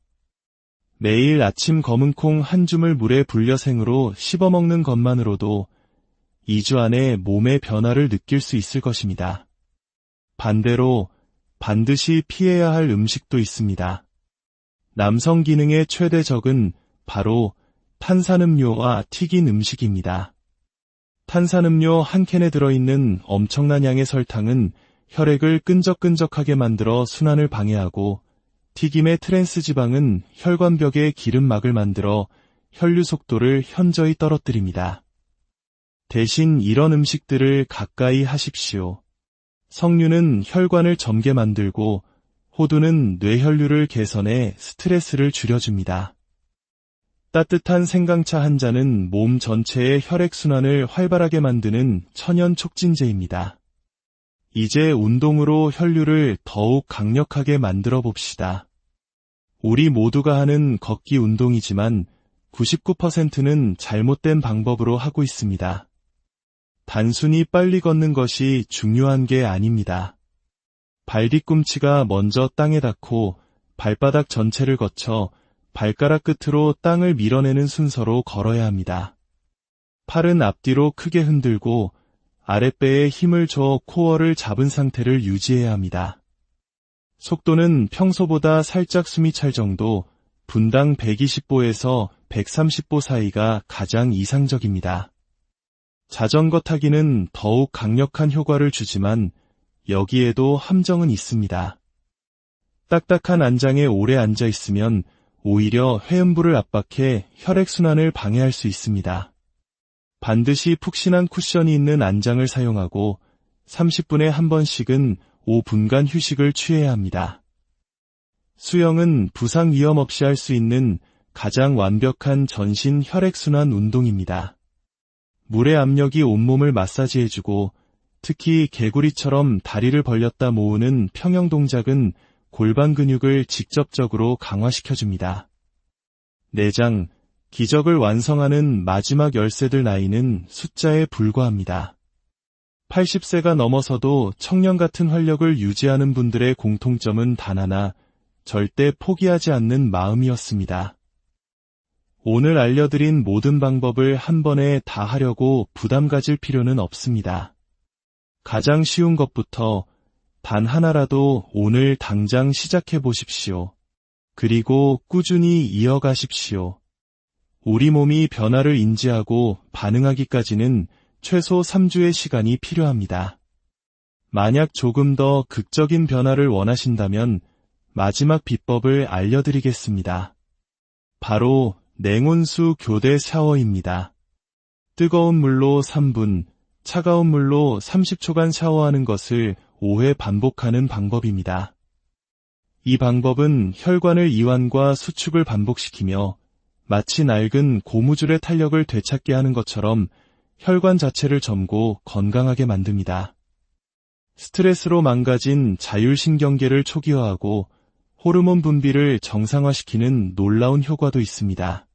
매일 아침 검은 콩 한 줌을 물에 불려 생으로 씹어먹는 것만으로도 2주 안에 몸의 변화를 느낄 수 있을 것입니다. 반대로 반드시 피해야 할 음식도 있습니다. 남성 기능의 최대 적은 바로 탄산음료와 튀긴 음식입니다. 탄산음료 한 캔에 들어있는 엄청난 양의 설탕은 혈액을 끈적끈적하게 만들어 순환을 방해하고 튀김의 트랜스 지방은 혈관벽에 기름막을 만들어 혈류 속도를 현저히 떨어뜨립니다. 대신 이런 음식들을 가까이 하십시오. 석류는 혈관을 젊게 만들고 호두는 뇌혈류를 개선해 스트레스를 줄여줍니다. 따뜻한 생강차 한 잔은 몸 전체의 혈액순환을 활발하게 만드는 천연 촉진제입니다. 이제 운동으로 혈류를 더욱 강력하게 만들어 봅시다. 우리 모두가 하는 걷기 운동이지만 99%는 잘못된 방법으로 하고 있습니다. 단순히 빨리 걷는 것이 중요한 게 아닙니다. 발 뒤꿈치가 먼저 땅에 닿고 발바닥 전체를 거쳐 발가락 끝으로 땅을 밀어내는 순서로 걸어야 합니다. 팔은 앞뒤로 크게 흔들고 아랫배에 힘을 줘 코어를 잡은 상태를 유지해야 합니다. 속도는 평소보다 살짝 숨이 찰 정도, 분당 120보에서 130보 사이가 가장 이상적입니다. 자전거 타기는 더욱 강력한 효과를 주지만 여기에도 함정은 있습니다. 딱딱한 안장에 오래 앉아 있으면 오히려 회음부를 압박해 혈액순환을 방해할 수 있습니다. 반드시 푹신한 쿠션이 있는 안장을 사용하고 30분에 한 번씩은 5분간 휴식을 취해야 합니다. 수영은 부상 위험 없이 할 수 있는 가장 완벽한 전신 혈액순환 운동입니다. 물의 압력이 온몸을 마사지해주고 특히 개구리처럼 다리를 벌렸다 모으는 평형 동작은 골반 근육을 직접적으로 강화시켜줍니다. 내장, 기적을 완성하는 마지막 열쇠들 나이는 숫자에 불과합니다. 80세가 넘어서도 청년 같은 활력을 유지하는 분들의 공통점은 단 하나, 절대 포기하지 않는 마음이었습니다. 오늘 알려드린 모든 방법을 한 번에 다 하려고 부담 가질 필요는 없습니다. 가장 쉬운 것부터 단 하나라도 오늘 당장 시작해 보십시오. 그리고 꾸준히 이어가십시오. 우리 몸이 변화를 인지하고 반응하기까지는 최소 3주의 시간이 필요합니다. 만약 조금 더 극적인 변화를 원하신다면 마지막 비법을 알려드리겠습니다. 바로 냉온수 교대 샤워입니다. 뜨거운 물로 3분, 차가운 물로 30초간 샤워하는 것을 5회 반복하는 방법입니다. 이 방법은 혈관을 이완과 수축을 반복시키며 마치 낡은 고무줄의 탄력을 되찾게 하는 것처럼 혈관 자체를 젊고 건강하게 만듭니다. 스트레스로 망가진 자율신경계를 초기화하고 호르몬 분비를 정상화시키는 놀라운 효과도 있습니다.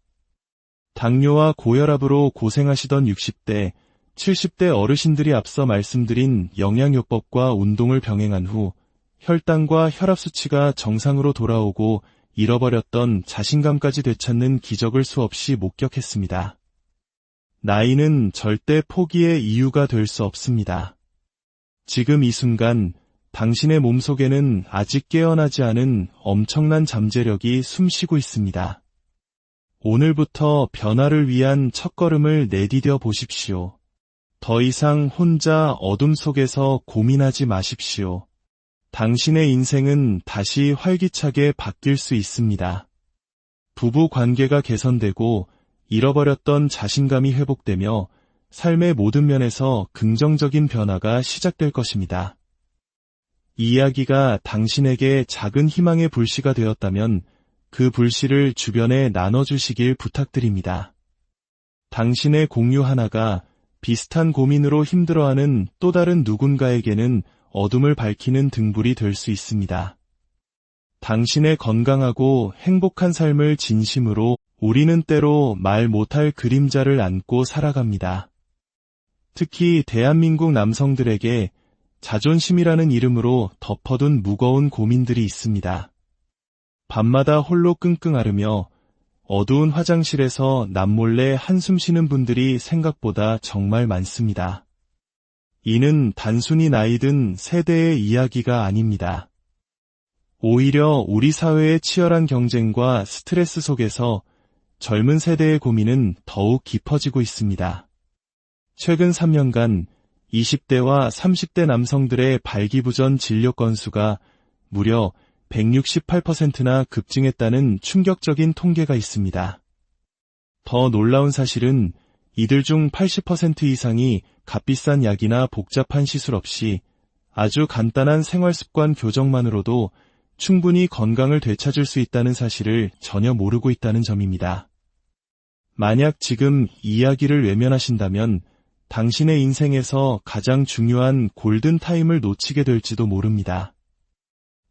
당뇨와 고혈압으로 고생하시던 60대, 70대 어르신들이 앞서 말씀드린 영양요법과 운동을 병행한 후 혈당과 혈압 수치가 정상으로 돌아오고 잃어버렸던 자신감까지 되찾는 기적을 수없이 목격했습니다. 나이는 절대 포기의 이유가 될 수 없습니다. 지금 이 순간 당신의 몸속에는 아직 깨어나지 않은 엄청난 잠재력이 숨쉬고 있습니다. 오늘부터 변화를 위한 첫걸음을 내디뎌 보십시오. 더 이상 혼자 어둠 속에서 고민하지 마십시오. 당신의 인생은 다시 활기차게 바뀔 수 있습니다. 부부 관계가 개선되고 잃어버렸던 자신감이 회복되며 삶의 모든 면에서 긍정적인 변화가 시작될 것입니다. 이 이야기가 당신에게 작은 희망의 불씨가 되었다면 그 불씨를 주변에 나눠주시길 부탁드립니다. 당신의 공유 하나가 비슷한 고민으로 힘들어하는 또 다른 누군가에게는 어둠을 밝히는 등불이 될 수 있습니다. 당신의 건강하고 행복한 삶을 진심으로 우리는 때로 말 못할 그림자를 안고 살아갑니다. 특히 대한민국 남성들에게 자존심이라는 이름으로 덮어둔 무거운 고민들이 있습니다. 밤마다 홀로 끙끙 앓으며 어두운 화장실에서 남몰래 한숨 쉬는 분들이 생각보다 정말 많습니다. 이는 단순히 나이 든 세대의 이야기가 아닙니다. 오히려 우리 사회의 치열한 경쟁과 스트레스 속에서 젊은 세대의 고민은 더욱 깊어지고 있습니다. 최근 3년간 20대와 30대 남성들의 발기부전 진료 건수가 무려 168%나 급증했다는 충격적인 통계가 있습니다. 더 놀라운 사실은 이들 중 80% 이상이 값비싼 약이나 복잡한 시술 없이 아주 간단한 생활습관 교정만으로도 충분히 건강을 되찾을 수 있다는 사실을 전혀 모르고 있다는 점입니다. 만약 지금 이 이야기를 외면하신다면 당신의 인생에서 가장 중요한 골든타임을 놓치게 될지도 모릅니다.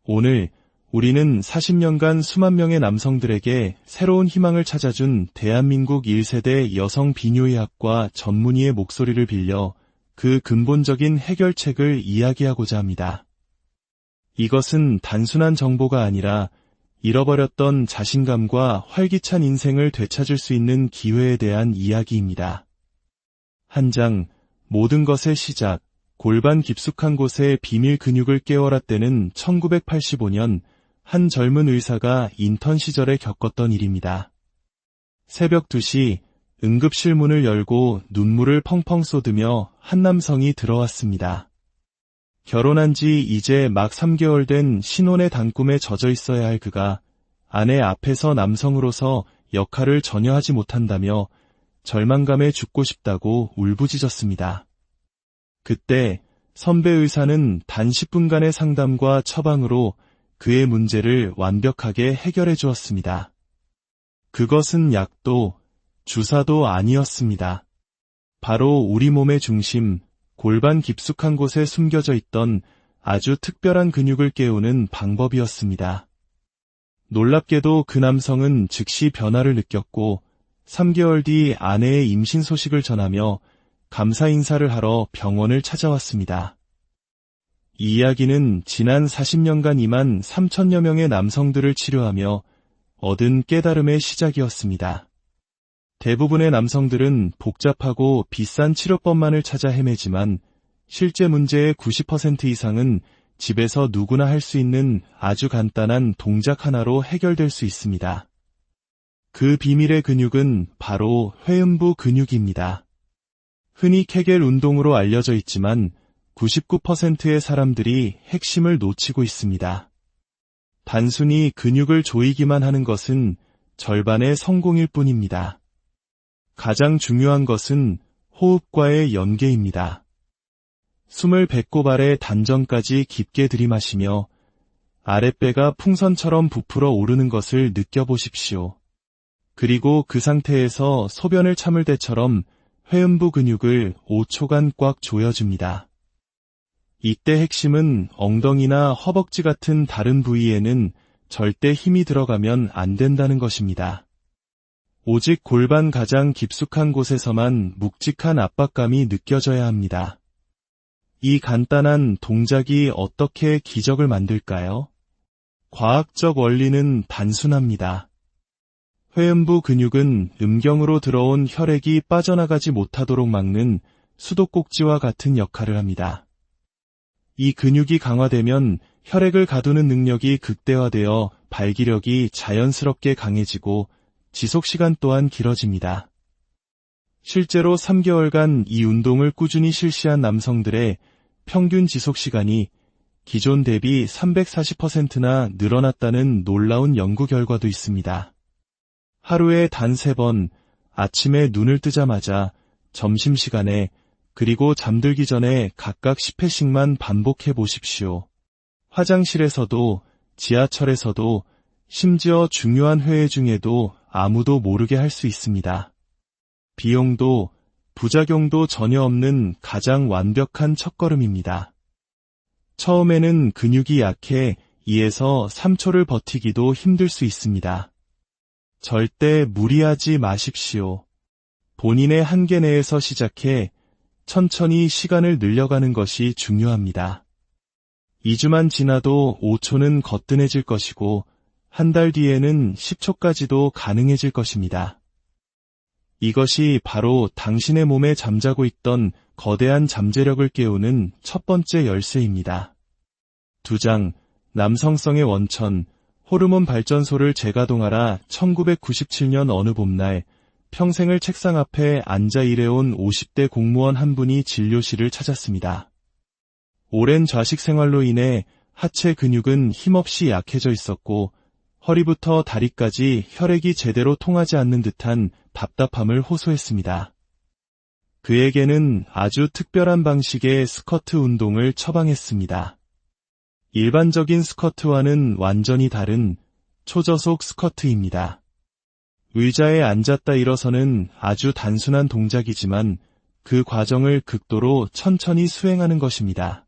오늘 우리는 40년간 수만 명의 남성들에게 새로운 희망을 찾아준 대한민국 1세대 여성 비뇨의학과 전문의의 목소리를 빌려 그 근본적인 해결책을 이야기하고자 합니다. 이것은 단순한 정보가 아니라 잃어버렸던 자신감과 활기찬 인생을 되찾을 수 있는 기회에 대한 이야기입니다. 한 장, 모든 것의 시작, 골반 깊숙한 곳에 비밀 근육을 깨워라 때는 1985년 한 젊은 의사가 인턴 시절에 겪었던 일입니다. 새벽 2시 응급실 문을 열고 눈물을 펑펑 쏟으며 한 남성이 들어왔습니다. 결혼한 지 이제 막 3개월 된 신혼의 단꿈에 젖어 있어야 할 그가 아내 앞에서 남성으로서 역할을 전혀 하지 못한다며 절망감에 죽고 싶다고 울부짖었습니다. 그때 선배 의사는 단 10분간의 상담과 처방으로 그의 문제를 완벽하게 해결해 주었습니다. 그것은 약도 주사도 아니었습니다. 바로 우리 몸의 중심, 골반 깊숙한 곳에 숨겨져 있던 아주 특별한 근육을 깨우는 방법이었습니다. 놀랍게도 그 남성은 즉시 변화를 느꼈고 3개월 뒤 아내의 임신 소식을 전하며 감사 인사를 하러 병원을 찾아왔습니다. 이 이야기는 지난 40년간 2만 3천여 명의 남성들을 치료하며 얻은 깨달음의 시작이었습니다. 대부분의 남성들은 복잡하고 비싼 치료법만을 찾아 헤매지만 실제 문제의 90% 이상은 집에서 누구나 할 수 있는 아주 간단한 동작 하나로 해결될 수 있습니다. 그 비밀의 근육은 바로 회음부 근육입니다. 흔히 케겔 운동으로 알려져 있지만 99%의 사람들이 핵심을 놓치고 있습니다. 단순히 근육을 조이기만 하는 것은 절반의 성공일 뿐입니다. 가장 중요한 것은 호흡과의 연계입니다. 숨을 배꼽 아래 단전까지 깊게 들이마시며 아랫배가 풍선처럼 부풀어 오르는 것을 느껴보십시오. 그리고 그 상태에서 소변을 참을 때처럼 회음부 근육을 5초간 꽉 조여줍니다. 이때 핵심은 엉덩이나 허벅지 같은 다른 부위에는 절대 힘이 들어가면 안 된다는 것입니다. 오직 골반 가장 깊숙한 곳에서만 묵직한 압박감이 느껴져야 합니다. 이 간단한 동작이 어떻게 기적을 만들까요? 과학적 원리는 단순합니다. 회음부 근육은 음경으로 들어온 혈액이 빠져나가지 못하도록 막는 수도꼭지와 같은 역할을 합니다. 이 근육이 강화되면 혈액을 가두는 능력이 극대화되어 발기력이 자연스럽게 강해지고 지속시간 또한 길어집니다. 실제로 3개월간 이 운동을 꾸준히 실시한 남성들의 평균 지속시간이 기존 대비 340%나 늘어났다는 놀라운 연구 결과도 있습니다. 하루에 단 3번, 아침에 눈을 뜨자마자, 점심시간에, 그리고 잠들기 전에 각각 10회씩만 반복해 보십시오. 화장실에서도, 지하철에서도, 심지어 중요한 회의 중에도 아무도 모르게 할 수 있습니다. 비용도, 부작용도 전혀 없는 가장 완벽한 첫걸음입니다. 처음에는 근육이 약해 2에서 3초를 버티기도 힘들 수 있습니다. 절대 무리하지 마십시오. 본인의 한계 내에서 시작해 천천히 시간을 늘려가는 것이 중요합니다. 2주만 지나도 5초는 거뜬해질 것이고 한 달 뒤에는 10초까지도 가능해질 것입니다. 이것이 바로 당신의 몸에 잠자고 있던 거대한 잠재력을 깨우는 첫 번째 열쇠입니다. 2장, 남성성의 원천, 호르몬 발전소를 재가동하라. 1997년 어느 봄날 평생을 책상 앞에 앉아 일해온 50대 공무원 한 분이 진료실을 찾았습니다. 오랜 좌식 생활로 인해 하체 근육은 힘없이 약해져 있었고 허리부터 다리까지 혈액이 제대로 통하지 않는 듯한 답답함을 호소했습니다. 그에게는 아주 특별한 방식의 스쿼트 운동을 처방했습니다. 일반적인 스쿼트와는 완전히 다른 초저속 스쿼트입니다. 의자에 앉았다 일어서는 아주 단순한 동작이지만 그 과정을 극도로 천천히 수행하는 것입니다.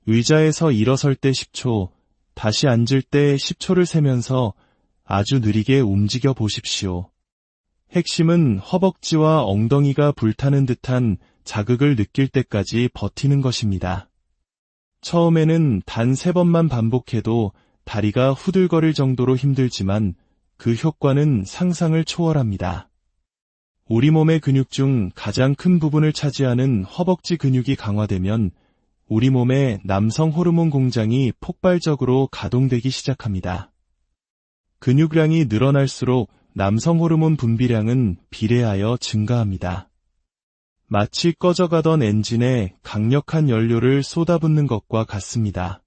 의자에서 일어설 때 10초, 다시 앉을 때 10초를 세면서 아주 느리게 움직여 보십시오. 핵심은 허벅지와 엉덩이가 불타는 듯한 자극을 느낄 때까지 버티는 것입니다. 처음에는 단 3번만 반복해도 다리가 후들거릴 정도로 힘들지만 그 효과는 상상을 초월합니다. 우리 몸의 근육 중 가장 큰 부분을 차지하는 허벅지 근육이 강화되면 우리 몸의 남성 호르몬 공장이 폭발적으로 가동되기 시작합니다. 근육량이 늘어날수록 남성 호르몬 분비량은 비례하여 증가합니다. 마치 꺼져가던 엔진에 강력한 연료를 쏟아붓는 것과 같습니다.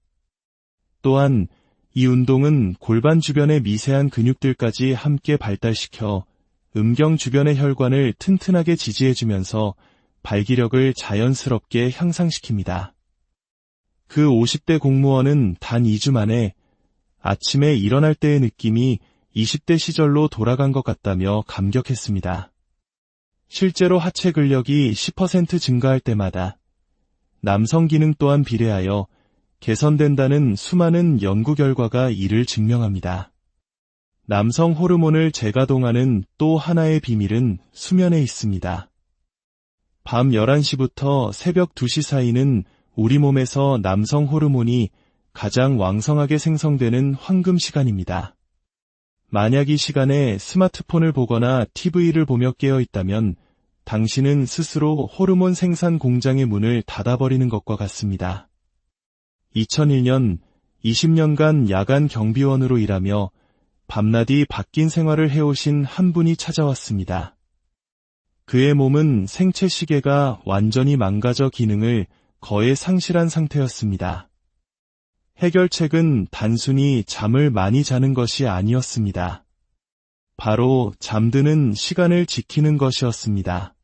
또한 이 운동은 골반 주변의 미세한 근육들까지 함께 발달시켜 음경 주변의 혈관을 튼튼하게 지지해주면서 발기력을 자연스럽게 향상시킵니다. 그 50대 공무원은 단 2주 만에 아침에 일어날 때의 느낌이 20대 시절로 돌아간 것 같다며 감격했습니다. 실제로 하체 근력이 10% 증가할 때마다 남성 기능 또한 비례하여 개선된다는 수많은 연구 결과가 이를 증명합니다. 남성 호르몬을 재가동하는 또 하나의 비밀은 수면에 있습니다. 밤 11시부터 새벽 2시 사이는 우리 몸에서 남성 호르몬이 가장 왕성하게 생성되는 황금 시간입니다. 만약 이 시간에 스마트폰을 보거나 TV를 보며 깨어 있다면 당신은 스스로 호르몬 생산 공장의 문을 닫아버리는 것과 같습니다. 2001년 20년간 야간 경비원으로 일하며 밤낮이 바뀐 생활을 해오신 한 분이 찾아왔습니다. 그의 몸은 생체 시계가 완전히 망가져 기능을 거의 상실한 상태였습니다. 해결책은 단순히 잠을 많이 자는 것이 아니었습니다. 바로 잠드는 시간을 지키는 것이었습니다.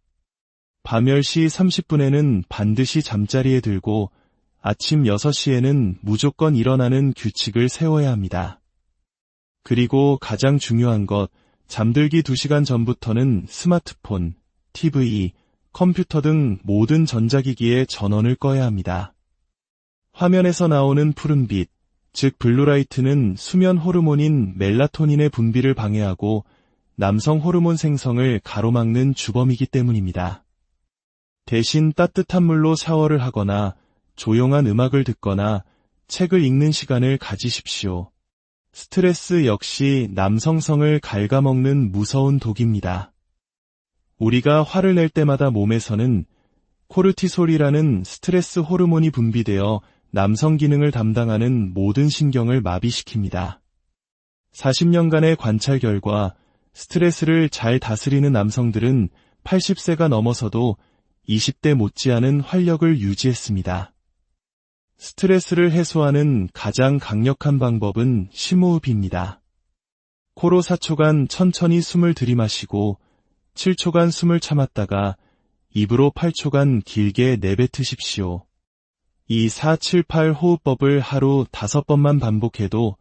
밤 10시 30분에는 반드시 잠자리에 들고 아침 6시에는 무조건 일어나는 규칙을 세워야 합니다. 그리고 가장 중요한 것, 잠들기 2시간 전부터는 스마트폰, TV, 컴퓨터 등 모든 전자기기에 전원을 꺼야 합니다. 화면에서 나오는 푸른빛, 즉 블루라이트는 수면 호르몬인 멜라토닌의 분비를 방해하고 남성 호르몬 생성을 가로막는 주범이기 때문입니다. 대신 따뜻한 물로 샤워를 하거나 조용한 음악을 듣거나 책을 읽는 시간을 가지십시오. 스트레스 역시 남성성을 갉아먹는 무서운 독입니다. 우리가 화를 낼 때마다 몸에서는 코르티솔이라는 스트레스 호르몬이 분비되어 남성 기능을 담당하는 모든 신경을 마비시킵니다. 40년간의 관찰 결과 스트레스를 잘 다스리는 남성들은 80세가 넘어서도 20대 못지않은 활력을 유지했습니다. 스트레스를 해소하는 가장 강력한 방법은 심호흡입니다. 코로 4초간 천천히 숨을 들이마시고 7초간 숨을 참았다가 입으로 8초간 길게 내뱉으십시오. 이 478 호흡법을 하루 5번만 반복해도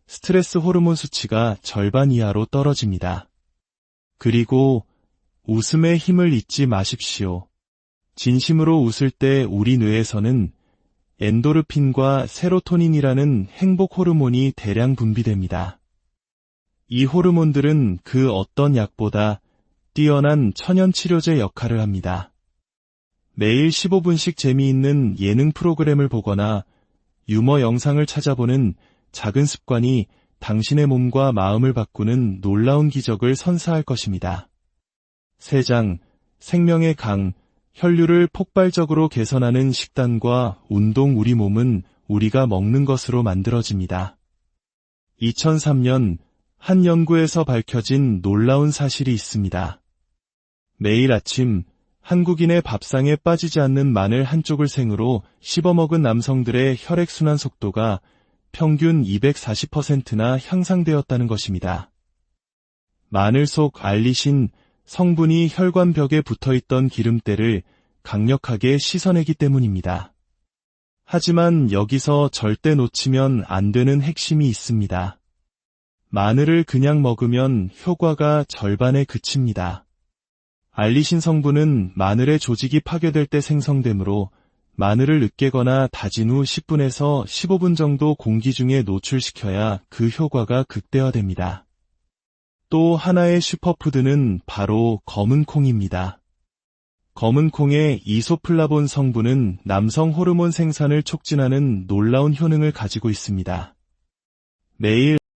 스트레스 호르몬 수치가 절반 이하로 떨어집니다. 그리고 웃음의 힘을 잊지 마십시오. 진심으로 웃을 때 우리 뇌에서는 엔도르핀과 세로토닌이라는 행복 호르몬이 대량 분비됩니다. 이 호르몬들은 그 어떤 약보다 뛰어난 천연 치료제 역할을 합니다. 매일 15분씩 재미있는 예능 프로그램을 보거나 유머 영상을 찾아보는 작은 습관이 당신의 몸과 마음을 바꾸는 놀라운 기적을 선사할 것입니다. 세장, 생명의 강, 혈류를 폭발적으로 개선하는 식단과 운동. 우리 몸은 우리가 먹는 것으로 만들어집니다. 2003년 한 연구에서 밝혀진 놀라운 사실이 있습니다. 매일 아침 한국인의 밥상에 빠지지 않는 마늘 한쪽을 생으로 씹어먹은 남성들의 혈액순환 속도가 평균 240%나 향상되었다는 것입니다. 마늘 속 알리신 성분이 혈관벽에 붙어있던 기름때를 강력하게 씻어내기 때문입니다. 하지만 여기서 절대 놓치면 안 되는 핵심이 있습니다. 마늘을 그냥 먹으면 효과가 절반에 그칩니다. 알리신 성분은 마늘의 조직이 파괴될 때 생성되므로 마늘을 으깨거나 다진 후 10분에서 15분 정도 공기 중에 노출시켜야 그 효과가 극대화됩니다. 또 하나의 슈퍼푸드는 바로 검은 콩입니다. 검은 콩의 이소플라본 성분은 남성 호르몬 생산을 촉진하는 놀라운 효능을 가지고 있습니다. 매일